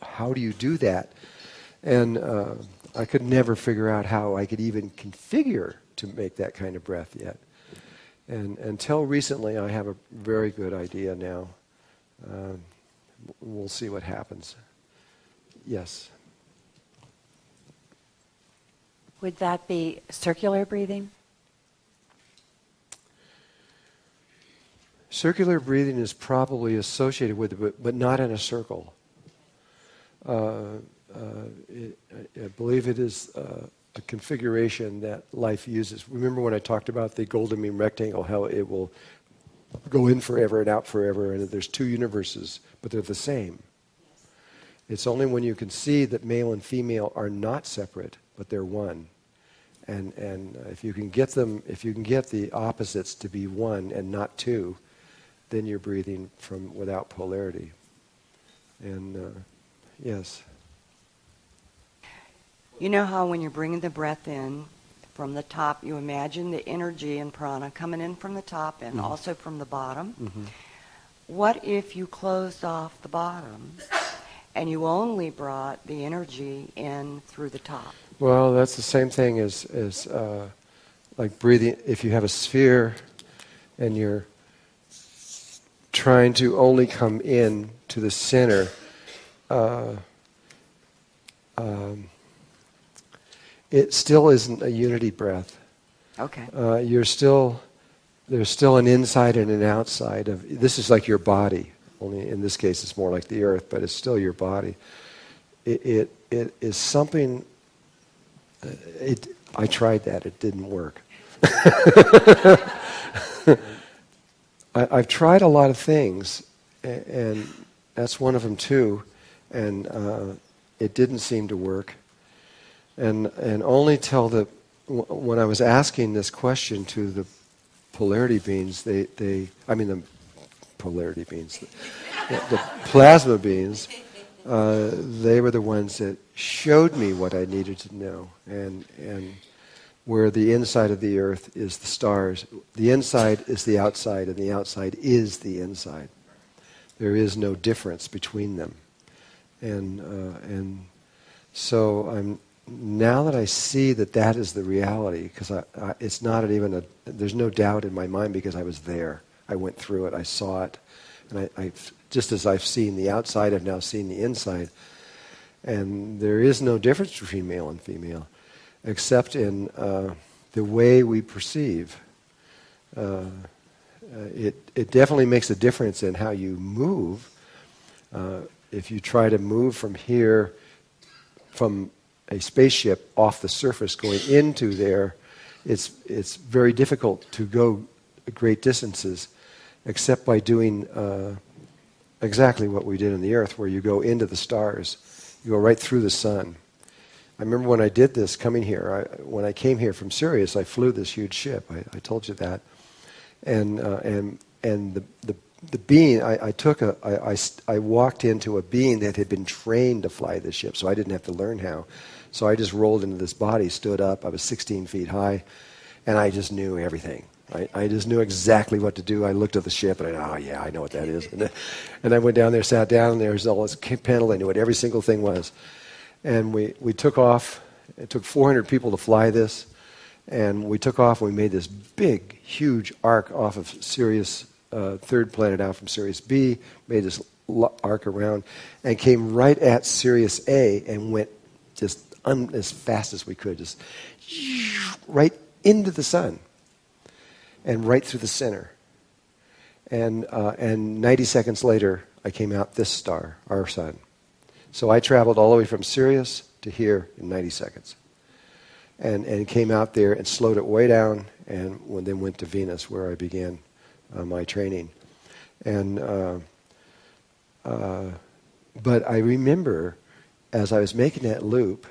how do you do that? And I could never figure out how I could even configure to make that kind of breath yet. And until recently, I have a very good idea now. We'll see what happens. Yes. Would that be circular breathing? Circular breathing is probably associated with it, but not in a circle. I believe it is a configuration that life uses. Remember when I talked about the golden mean rectangle, how it will go in forever and out forever, and there's 2 universes, but they're the same. It's only when you can see that male and female are not separate, but they're one. And if you can get them, if you can get the opposites to be one and not 2, then you're breathing from without polarity. And yes. You know how when you're bringing the breath in from the top, you imagine the energy and prana coming in from the top and also from the bottom. Mm-hmm. What if you closed off the bottom and you only brought the energy in through the top? Well, that's the same thing as like breathing. If you have a sphere and you're trying to only come in to the center, it still isn't a unity breath. Okay. There's still an inside and an outside of. This is like your body. Only in this case, it's more like the earth, but it's still your body. It is something. I tried that. It didn't work. I've tried a lot of things, and that's one of them too, and it didn't seem to work. And only till when I was asking this question to the polarity beings, the polarity beings, the plasma beings, they were the ones that showed me what I needed to know, and where the inside of the earth is the stars. The inside is the outside, and the outside is the inside. There is no difference between them. And so now that I see that is the reality, because it's not even there's no doubt in my mind because I was there. I went through it. I saw it. And I just as I've seen the outside, I've now seen the inside. And there is no difference between male and female, except in the way we perceive. It definitely makes a difference in how you move. If you try to move from here, from a spaceship off the surface going into there, it's very difficult to go great distances, except by doing exactly what we did in the Earth, where you go into the stars. You go right through the sun. I remember when I did this coming here. When I came here from Sirius, I flew this huge ship. I told you that, and the being I walked into a being that had been trained to fly this ship, so I didn't have to learn how. So I just rolled into this body, stood up. I was 16 feet high, and I just knew everything. I just knew exactly what to do. I looked at the ship, and I know what that is. And I went down there, sat down, and there was all this panel. I knew what every single thing was. And we took off. It took 400 people to fly this. And we took off, and we made this big, huge arc off of Sirius, third planet out from Sirius B, made this arc around, and came right at Sirius A and went just as fast as we could, just right into the sun and right through the center. And 90 seconds later, I came out this star, our sun. So I traveled all the way from Sirius to here in 90 seconds. And came out there and slowed it way down, and then went to Venus, where I began my training. But I remember, as I was making that loop,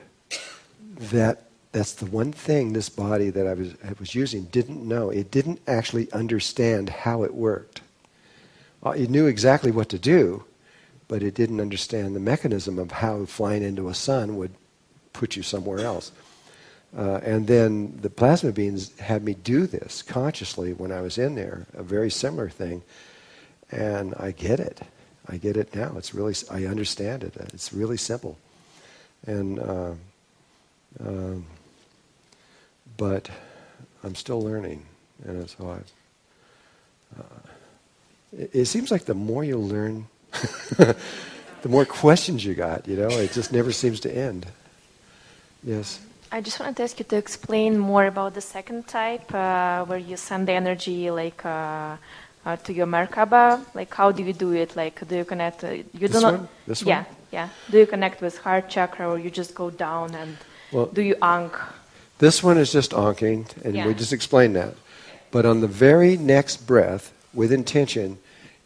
that's the one thing this body that I was using didn't know. It didn't actually understand how it worked. It knew exactly what to do, but it didn't understand the mechanism of how flying into a sun would put you somewhere else. And then the plasma beings had me do this consciously when I was in there, a very similar thing. And I get it. I get it now. I understand it. It's really simple. And but I'm still learning, and so it seems like the more you learn, the more questions you got. It just never seems to end. Yes. I just wanted to ask you to explain more about the second type, where you send the energy to your Merkaba. Like, how do you do it? Like, do you connect? This one? Yeah. Do you connect with heart chakra, or you just go down and do you ankh? This one is just ankhing, and we just explained that. But on the very next breath, with intention,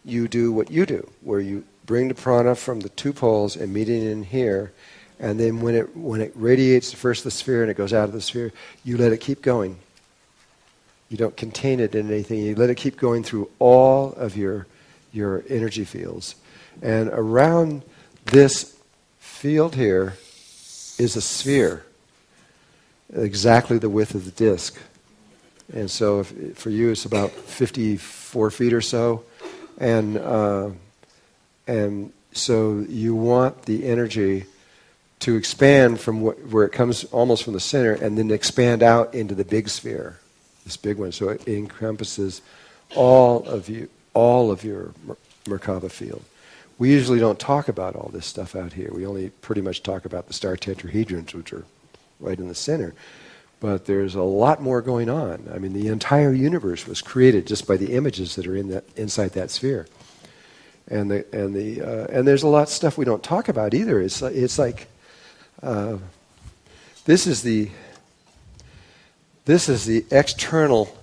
you do what you do, where you bring the prana from the two poles and meet it in here, and then when it radiates first the sphere and it goes out of the sphere, you let it keep going. You don't contain it in anything. You let it keep going through all of your energy fields. And around this field here is a sphere, exactly the width of the disc. And so for you it's about 54 feet or so. And so you want the energy to expand from where it comes almost from the center, and then expand out into the big sphere, this big one. So it encompasses all of your Merkaba field. We usually don't talk about all this stuff out here. We only pretty much talk about the star tetrahedrons, which are right in the center. But there's a lot more going on. I mean, the entire universe was created just by the images that are inside that sphere. And there's a lot of stuff we don't talk about either. It's like this is the external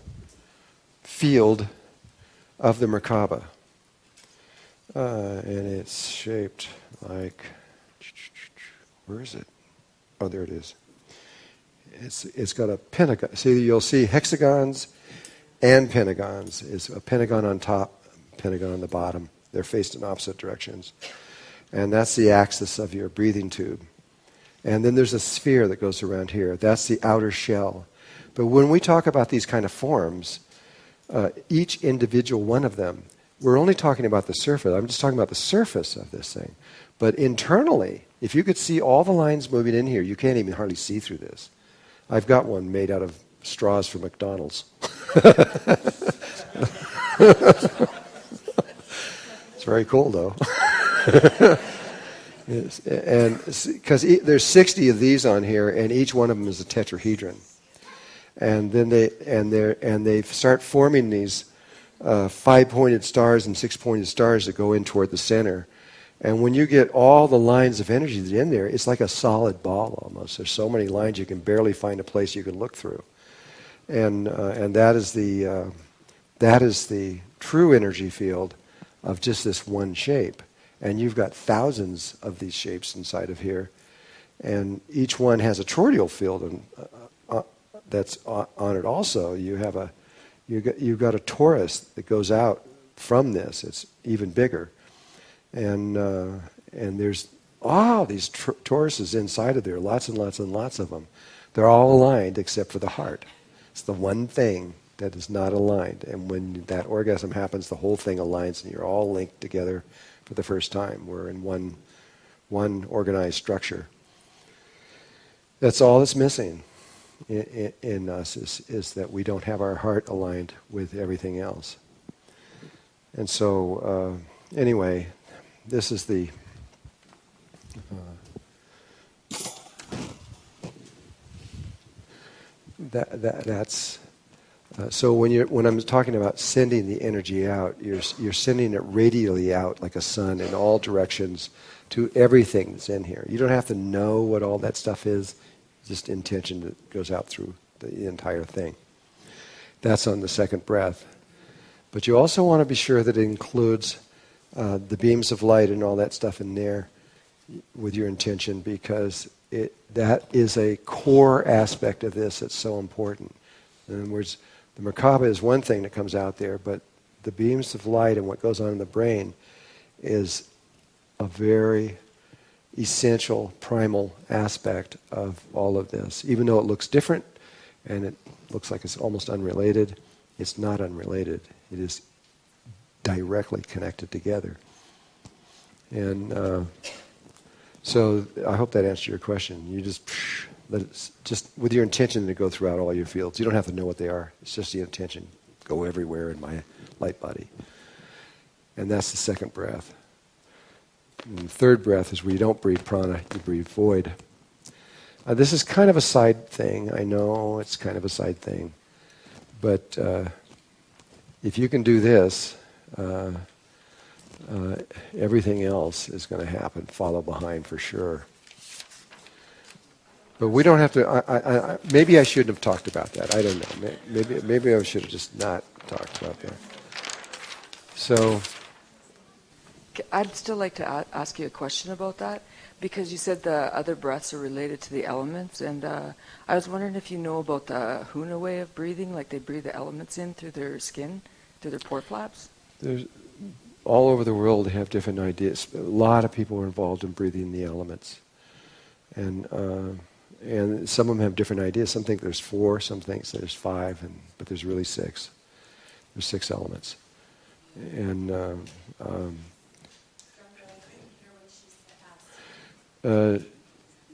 field of the Merkaba. And it's shaped like, where is it? Oh, there it is. It's got a pentagon. See, you'll see hexagons and pentagons. It's a pentagon on top, pentagon on the bottom. They're faced in opposite directions. And that's the axis of your breathing tube. And then there's a sphere that goes around here. That's the outer shell. But when we talk about these kind of forms, each individual one of them, we're only talking about the surface. I'm just talking about the surface of this thing. But internally, if you could see all the lines moving in here, you can't even hardly see through this. I've got one made out of straws from McDonald's. It's very cool, though. And because there's 60 of these on here, and each one of them is a tetrahedron. And then they start forming these 5-pointed stars and 6-pointed stars that go in toward the center. And when you get all the lines of energy that are in there, it's like a solid ball almost. There's so many lines you can barely find a place you can look through. And that is the true energy field of just this one shape. And you've got thousands of these shapes inside of here. And each one has a toroidal field that's on it also. You've got a torus that goes out from this. It's even bigger. And there's these toruses inside of there, lots and lots and lots of them. They're all aligned except for the heart. It's the one thing that is not aligned. And when that orgasm happens, the whole thing aligns and you're all linked together for the first time. We're in one organized structure. That's all that's missing in us is that we don't have our heart aligned with everything else. And so, anyway, this is the that's so when I'm talking about sending the energy out, you're sending it radially out like a sun in all directions to everything that's in here. You don't have to know what all that stuff is, just intention that goes out through the entire thing. That's on the second breath. But you also want to be sure that it includes the beams of light and all that stuff in there with your intention, because that is a core aspect of this that's so important. In other words, the Merkaba is one thing that comes out there, but the beams of light and what goes on in the brain is a very essential, primal aspect of all of this. Even though it looks different and it looks like it's almost unrelated, it's not unrelated. It is directly connected together. And so I hope that answered your question. You just let it, just with your intention to go throughout all your fields. You don't have to know what they are. It's just the intention. Go everywhere in my light body. And that's the second breath. And the third breath is where you don't breathe prana, you breathe void. This is kind of a side thing. I know it's kind of a side thing. But if you can do this, everything else is going to happen, follow behind for sure. But we don't have to, maybe I shouldn't have talked about that. I don't know. Maybe I should have just not talked about that. So I'd still like to ask you a question about that, because you said the other breaths are related to the elements, and I was wondering if you know about the Huna way of breathing, like they breathe the elements in through their skin, through their pore flaps? there's all over the world they have different ideas. A lot of people are involved in breathing the elements. And some of them have different ideas. Some think there's 4, some think there's 5, but there's really 6. There's 6 elements. And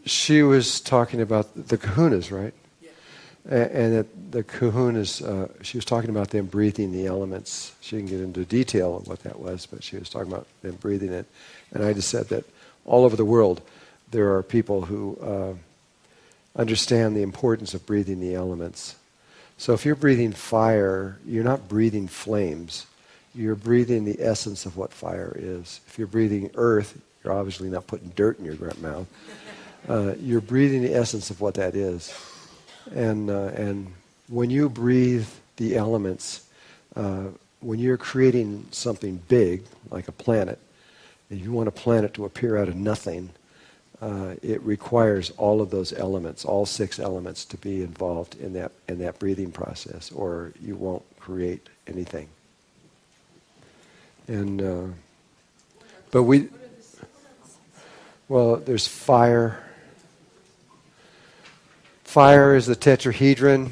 she was talking about the kahunas, right? And the kahuna is, she was talking about them breathing the elements. She didn't get into detail of what that was, but she was talking about them breathing it. And I just said that all over the world, there are people who understand the importance of breathing the elements. So if you're breathing fire, you're not breathing flames. You're breathing the essence of what fire is. If you're breathing earth, you're obviously not putting dirt in your mouth. You're breathing the essence of what that is. And when you breathe the elements, when you're creating something big, like a planet, and you want a planet to appear out of nothing, it requires all of those elements, all 6 elements, to be involved in that breathing process, or you won't create anything. And well, there's fire. Fire is the tetrahedron.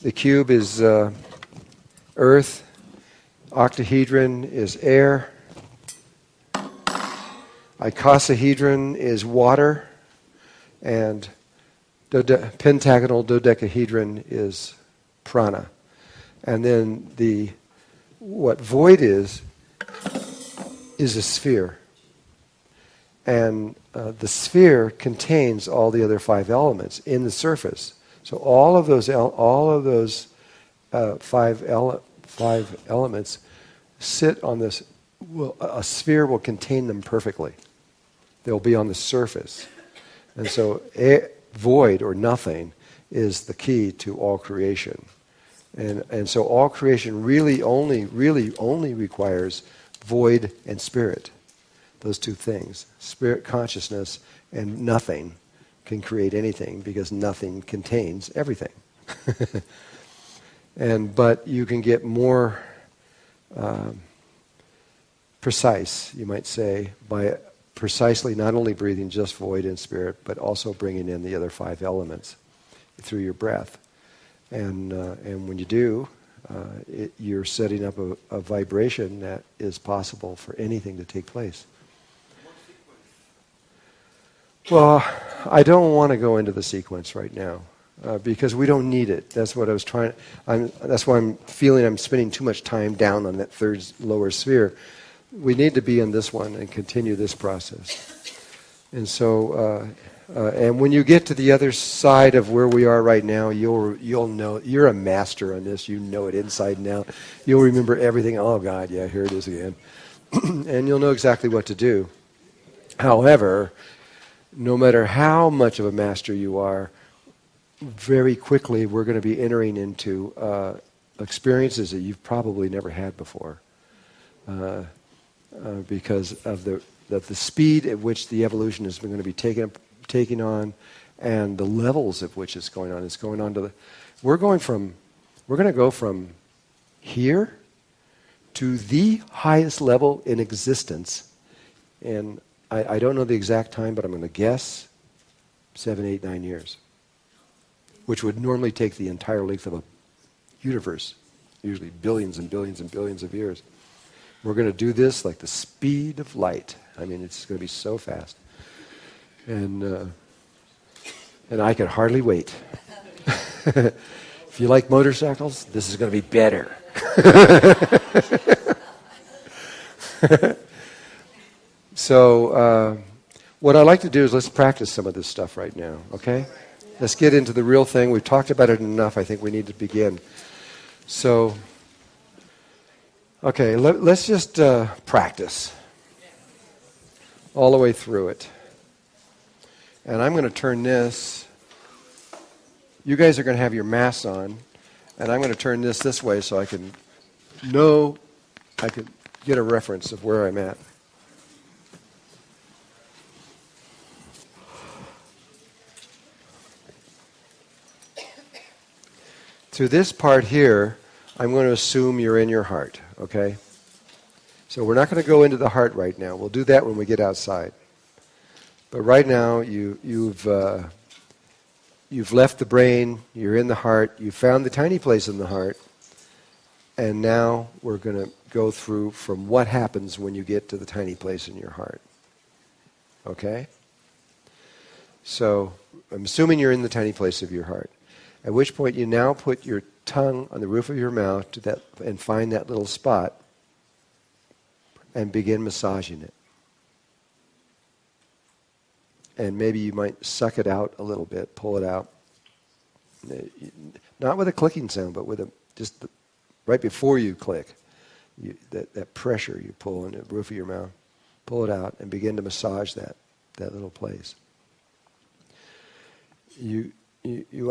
The cube is earth. Octahedron is air. Icosahedron is water. And pentagonal dodecahedron is prana. And then what void is a sphere. And the sphere contains all the other 5 elements in the surface. So all of those 5 elements sit on this. A sphere will contain them perfectly. They'll be on the surface. And so void, or nothing, is the key to all creation. And so all creation really only requires void and spirit. Those 2 things. Spirit consciousness and nothing can create anything, because nothing contains everything. But you can get more precise, you might say, by precisely not only breathing just void and spirit, but also bringing in the other 5 elements through your breath. And when you do, you're setting up a vibration that is possible for anything to take place. Well, I don't want to go into the sequence right now, because we don't need it. That's what I was trying. That's why I'm feeling I'm spending too much time down on that 3rd lower sphere. We need to be in this one and continue this process. And so, and when you get to the other side of where we are right now, you'll know. You're a master on this. You know it inside and out. You'll remember everything. Oh God, yeah, here it is again. And you'll know exactly what to do. However, no matter how much of a master you are, very quickly we're going to be entering into experiences that you've probably never had before, because of the speed at which the evolution is going to be taking on, and the levels at which it's going on. It's going on to we're going to go from here to the highest level in existence, and I don't know the exact time, but I'm going to guess 7, 8, 9 years, which would normally take the entire length of a universe, usually billions and billions and billions of years. We're going to do this like the speed of light. I mean, it's going to be so fast. And I can hardly wait. If you like motorcycles, this is going to be better. So what I'd like to do is let's practice some of this stuff right now, okay? Let's get into the real thing. We've talked about it enough. I think we need to begin. So, okay, let's just practice all the way through it. And I'm going to turn this. You guys are going to have your masks on, and I'm going to turn this way so I can get a reference of where I'm at. To this part here, I'm going to assume you're in your heart, okay? So we're not going to go into the heart right now. We'll do that when we get outside. But right now, you've left the brain, you're in the heart, you found the tiny place in the heart, and now we're going to go through from what happens when you get to the tiny place in your heart. Okay? So I'm assuming you're in the tiny place of your heart. At which point you now put your tongue on the roof of your mouth to that, and find that little spot and begin massaging it. And maybe you might suck it out a little bit, pull it out. Not with a clicking sound, but with right before you click, that pressure you pull on the roof of your mouth. Pull it out and begin to massage that little place. You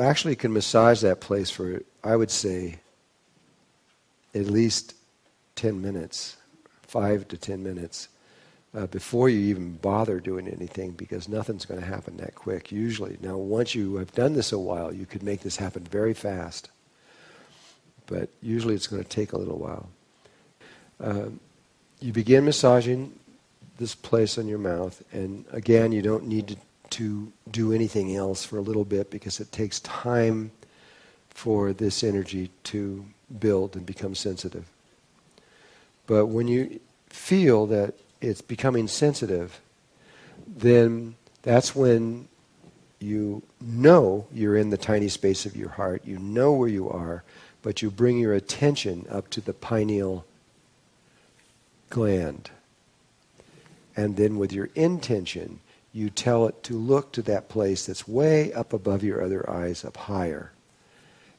actually can massage that place for, I would say, at least 10 minutes, 5 to 10 minutes, before you even bother doing anything, because nothing's going to happen that quick, usually. Now, once you have done this a while, you could make this happen very fast. But usually it's going to take a little while. You begin massaging this place on your mouth, and again, you don't need to do anything else for a little bit, because it takes time for this energy to build and become sensitive. But when you feel that it's becoming sensitive, then that's when you know you're in the tiny space of your heart, you know where you are, but you bring your attention up to the pineal gland. And then with your intention, you tell it to look to that place that's way up above your other eyes, up higher.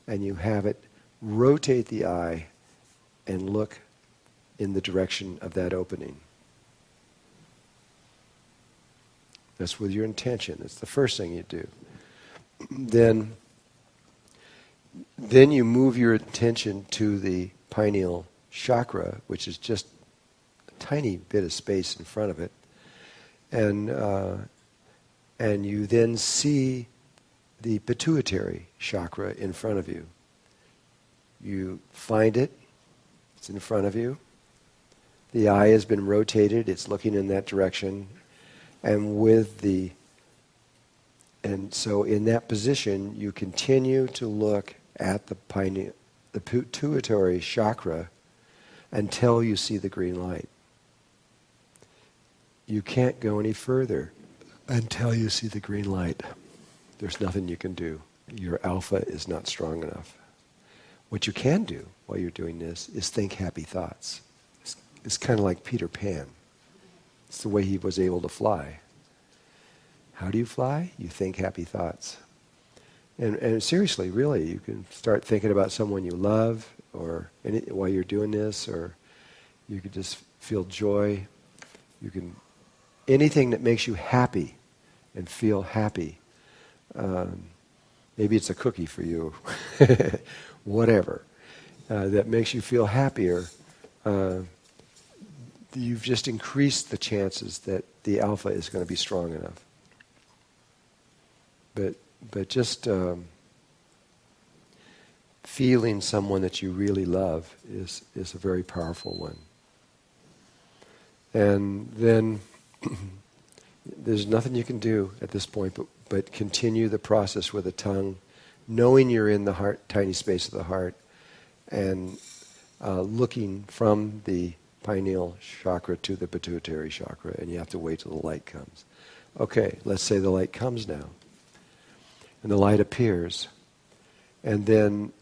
And you have it rotate the eye and look in the direction of that opening. That's with your intention. That's the first thing you do. Then you move your attention to the pineal chakra, which is just a tiny bit of space in front of it. And you then see the pituitary chakra in front of you. You find it. It's in front of you. The eye has been rotated. It's looking in that direction. And so in that position, you continue to look at the pituitary chakra until you see the green light. You can't go any further until you see the green light. There's nothing you can do. Your alpha is not strong enough. What you can do while you're doing this is think happy thoughts. It's kind of like Peter Pan. It's the way he was able to fly. How do you fly? You think happy thoughts. And seriously, really, you can start thinking about someone you love, or while you're doing this, or you could just feel joy. You can anything that makes you happy and feel happy. Maybe it's a cookie for you, whatever, that makes you feel happier. You've just increased the chances that the alpha is going to be strong enough. But just feeling someone that you really love is a very powerful one. And then there's nothing you can do at this point but continue the process with the tongue, knowing you're in the heart, tiny space of the heart, and looking from the pineal chakra to the pituitary chakra, and you have to wait till the light comes. Okay, let's say the light comes now. And the light appears. And then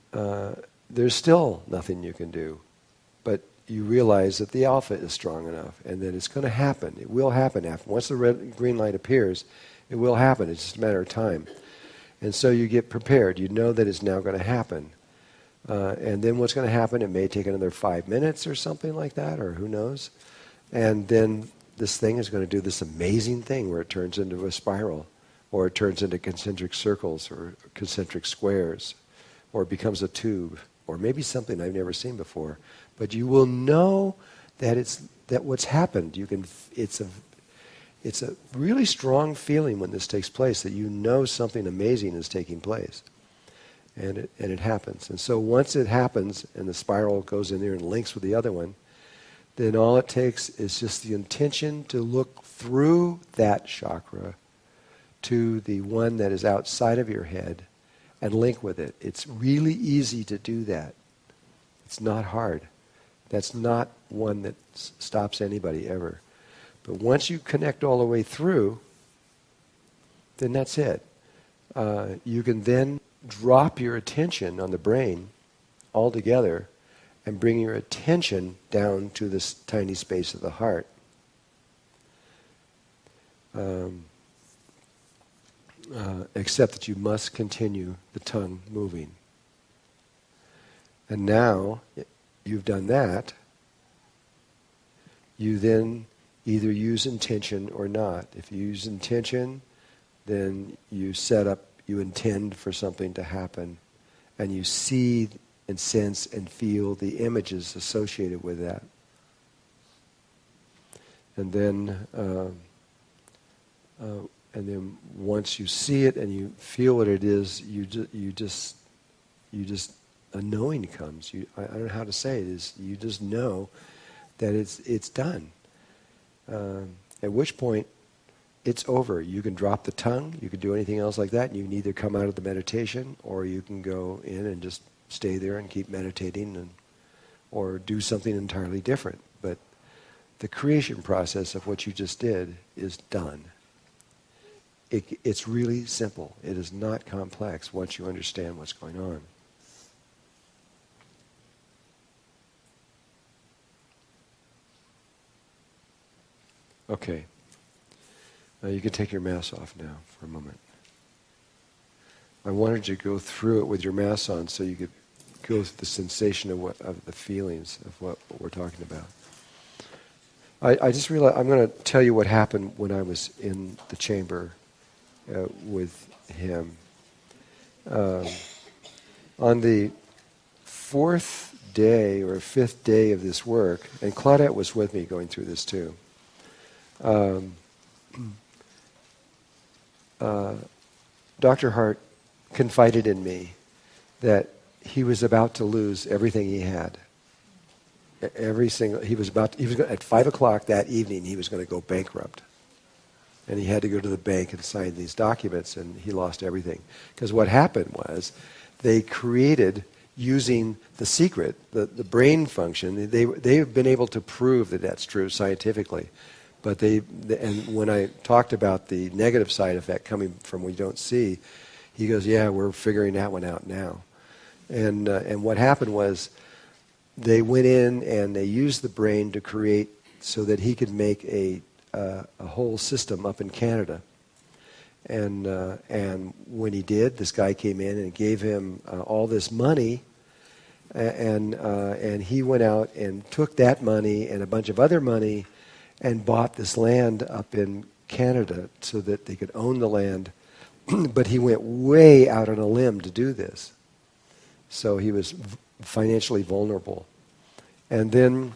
there's still nothing you can do. But you realize that the alpha is strong enough, and that it's going to happen. It will happen. Once the green light appears, it will happen. It's just a matter of time. And so you get prepared. You know that it's now going to happen. And then what's going to happen, it may take another 5 minutes or something like that, or who knows. And then this thing is going to do this amazing thing where it turns into a spiral, or it turns into concentric circles or concentric squares, or it becomes a tube, or maybe something I've never seen before. But you will know that what's happened. It's a really strong feeling when this takes place, that you know something amazing is taking place. And it happens. And so once it happens and the spiral goes in there and links with the other one, then all it takes is just the intention to look through that chakra to the one that is outside of your head and link with it. It's really easy to do that. It's not hard. That's not one that stops anybody ever. But once you connect all the way through, then that's it. You can then drop your attention on the brain altogether and bring your attention down to this tiny space of the heart. Except that you must continue the tongue moving. And now you've done that, you then either use intention or not. If you use intention, then you intend for something to happen, and you see and sense and feel the images associated with that. And then once you see it and you feel what it is, a knowing comes. I don't know how to say it. You just know that it's done. At which point, it's over. You can drop the tongue. You can do anything else like that. And you can either come out of the meditation, or you can go in and just stay there and keep meditating, or do something entirely different. But the creation process of what you just did is done. It's really simple. It is not complex once you understand what's going on. Okay. You can take your mask off now for a moment. I wanted you to go through it with your mask on so you could go through the sensation of the feelings of what we're talking about. I just realized I'm going to tell you what happened when I was in the chamber with him. On the fourth day or fifth day of this work, and Claudette was with me going through this too. Dr. Hart confided in me that he was about to lose everything he had. At 5 o'clock that evening, he was going to go bankrupt. And he had to go to the bank and sign these documents, and he lost everything. Because what happened was, they created, using the secret, the brain function, they've been able to prove that that's true scientifically. But and when I talked about the negative side effect coming from what you don't see, he goes, yeah, we're figuring that one out now. And what happened was, they went in and they used the brain to create so that he could make a whole system up in Canada. And when he did, this guy came in and gave him all this money, and he went out and took that money and a bunch of other money and bought this land up in Canada so that they could own the land. But he went way out on a limb to do this. So he was financially vulnerable. And then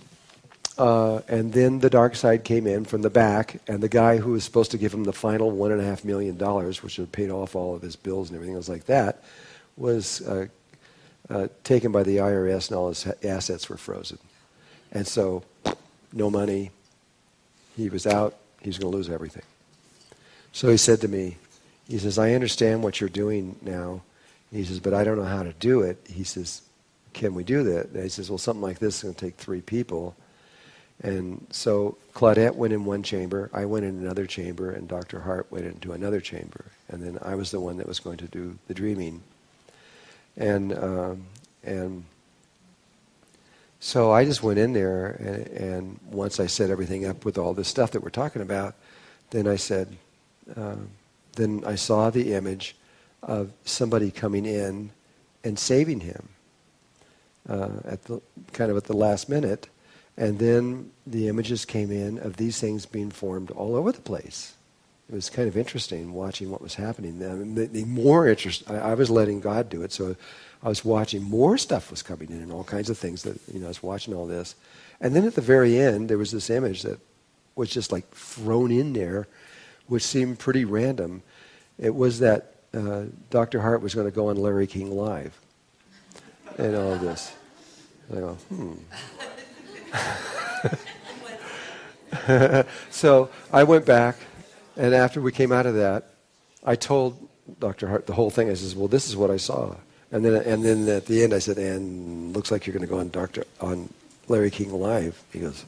the dark side came in from the back, and the guy who was supposed to give him the final $1.5 million, which would have paid off all of his bills and everything else like that, was taken by the IRS, and all his assets were frozen. And so, no money. He was out. He was going to lose everything. So he said to me, he says, I understand what you're doing now. He says, but I don't know how to do it. He says, can we do that? And he says, well, something like this is going to take 3 people. And so Claudette went in one chamber, I went in another chamber, and Dr. Hart went into another chamber. And then I was the one that was going to do the dreaming. And so I just went in there, and once I set everything up with all this stuff that we're talking about, then I said, then I saw the image of somebody coming in and saving him at the last minute. And then the images came in of these things being formed all over the place. It was kind of interesting watching what was happening. The more interest, I was letting God do it, so I was watching more stuff was coming in and all kinds of things that, I was watching all this. And then at the very end, there was this image that was just like thrown in there, which seemed pretty random. It was that Dr. Hart was going to go on Larry King Live and all of this. I go, So I went back, and after we came out of that, I told Dr. Hart the whole thing. I says, well, this is what I saw. And then at the end I said, and looks like you're going to go on Larry King Live. He goes,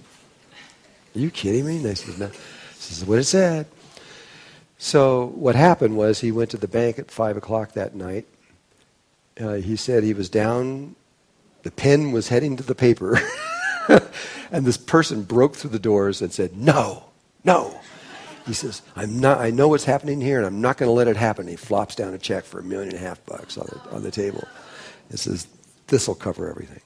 are you kidding me? And I said, no. This is what it said. So what happened was he went to the bank at 5 o'clock that night. He said he was down, the pen was heading to the paper, and this person broke through the doors and said, "No, no." He says, I know what's happening here, and I'm not going to let it happen. He flops down a check for $1.5 million on the table. He says, "This will cover everything."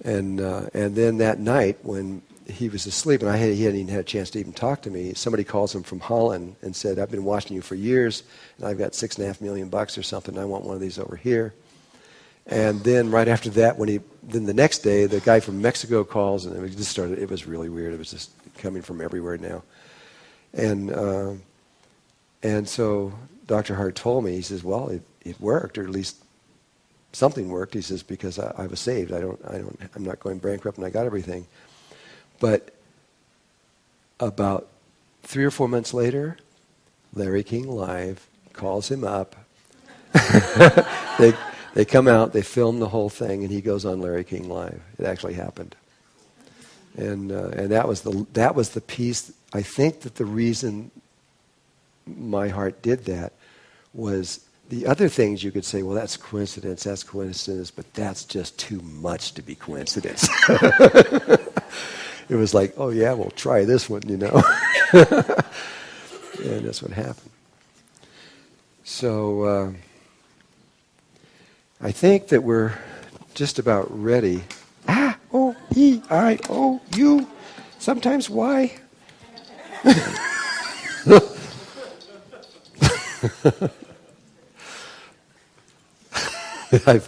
And then that night when he was asleep, and he hadn't even had a chance to even talk to me, somebody calls him from Holland and said, "I've been watching you for years, and I've got $6.5 million or something. I want one of these over here." And then right after that, then the next day, the guy from Mexico calls, and it just started. It was really weird. It was just coming from everywhere now. And so Dr. Hart told me, he says, "Well, it worked, or at least something worked." He says, "Because I was saved. I'm not going bankrupt, and I got everything." But about 3 or 4 months later, Larry King Live calls him up. They come out, they film the whole thing, and he goes on Larry King Live. It actually happened. And that was the piece. I think that the reason my heart did that was the other things you could say, well, that's coincidence, but that's just too much to be coincidence. It was like, oh yeah, well, try this one, And that's what happened. So I think that we're just about ready. O-E-I-O-U. Sometimes Y. I'm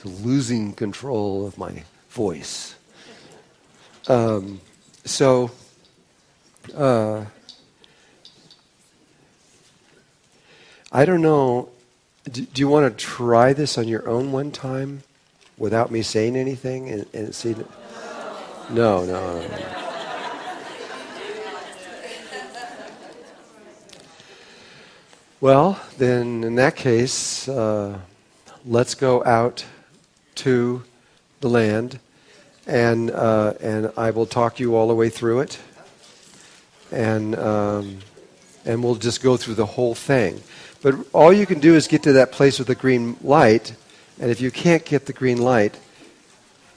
losing control of my voice. I don't know. Do you want to try this on your own one time without me saying anything and see? No. Well, then in that case, let's go out to the land, and I will talk you all the way through it, and we'll just go through the whole thing. But all you can do is get to that place with the green light, and if you can't get the green light,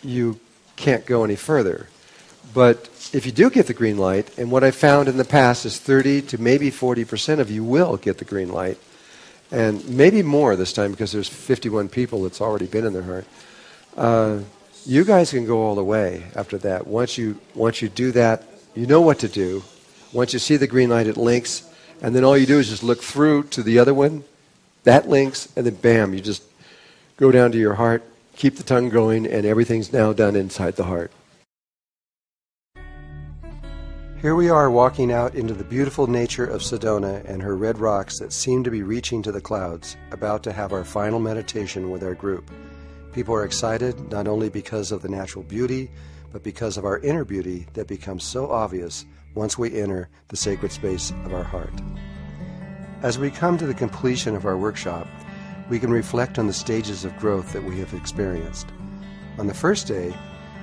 you can't go any further. But if you do get the green light, and what I found in the past is 30 to maybe 40% of you will get the green light, and maybe more this time because there's 51 people that's already been in their heart. You guys can go all the way after that. Once you do that, you know what to do. Once you see the green light, it links, and then all you do is just look through to the other one. That links, and then bam, you just go down to your heart, keep the tongue going, and everything's now done inside the heart. Here we are walking out into the beautiful nature of Sedona and her red rocks that seem to be reaching to the clouds, about to have our final meditation with our group. People are excited not only because of the natural beauty, but because of our inner beauty that becomes so obvious once we enter the sacred space of our heart. As we come to the completion of our workshop, we can reflect on the stages of growth that we have experienced. On the first day,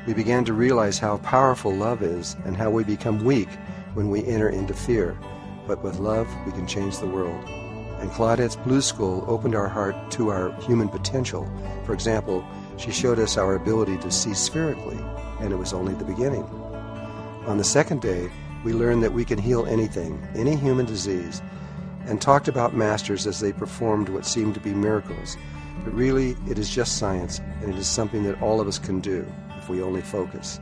we began to realize how powerful love is and how we become weak when we enter into fear. But with love, we can change the world. And Claudette's Blue School opened our heart to our human potential. For example, she showed us our ability to see spherically, and it was only the beginning. On the second day, we learned that we can heal anything, any human disease, and talked about masters as they performed what seemed to be miracles. But really, it is just science, and it is something that all of us can do if we only focus.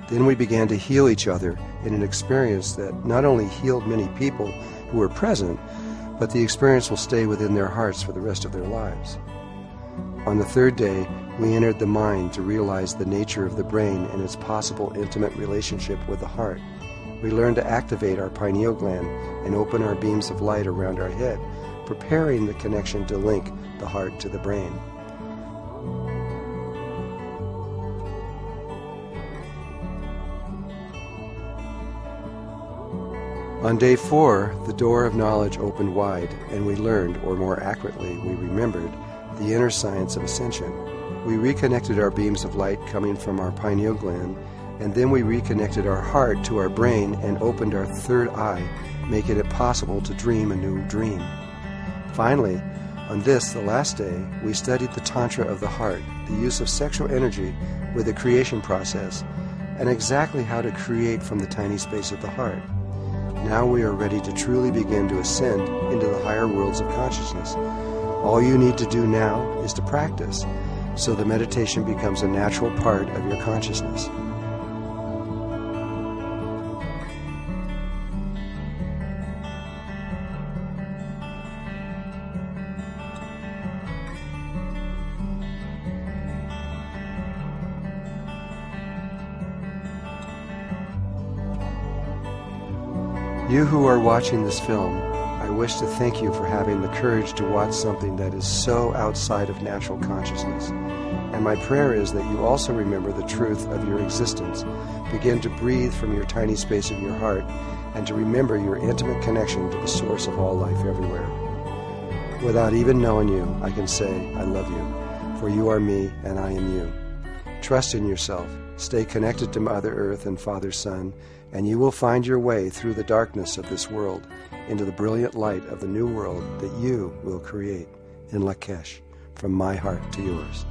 Then we began to heal each other in an experience that not only healed many people who were present, but the experience will stay within their hearts for the rest of their lives. On the third day, we entered the mind to realize the nature of the brain and its possible intimate relationship with the heart. We learned to activate our pineal gland and open our beams of light around our head, preparing the connection to link the heart to the brain. On day 4, the door of knowledge opened wide, and we learned, or more accurately, we remembered, the inner science of ascension. We reconnected our beams of light coming from our pineal gland And then we reconnected our heart to our brain and opened our third eye, making it possible to dream a new dream. Finally, on this, the last day, we studied the Tantra of the heart, the use of sexual energy with the creation process, and exactly how to create from the tiny space of the heart. Now we are ready to truly begin to ascend into the higher worlds of consciousness. All you need to do now is to practice, so the meditation becomes a natural part of your consciousness. You who are watching this film, I wish to thank you for having the courage to watch something that is so outside of natural consciousness. And my prayer is that you also remember the truth of your existence, begin to breathe from your tiny space of your heart, and to remember your intimate connection to the source of all life everywhere. Without even knowing you, I can say, I love you, for you are me and I am you. Trust in yourself, stay connected to Mother Earth and Father Sun, and you will find your way through the darkness of this world into the brilliant light of the new world that you will create in Lakesh, from my heart to yours.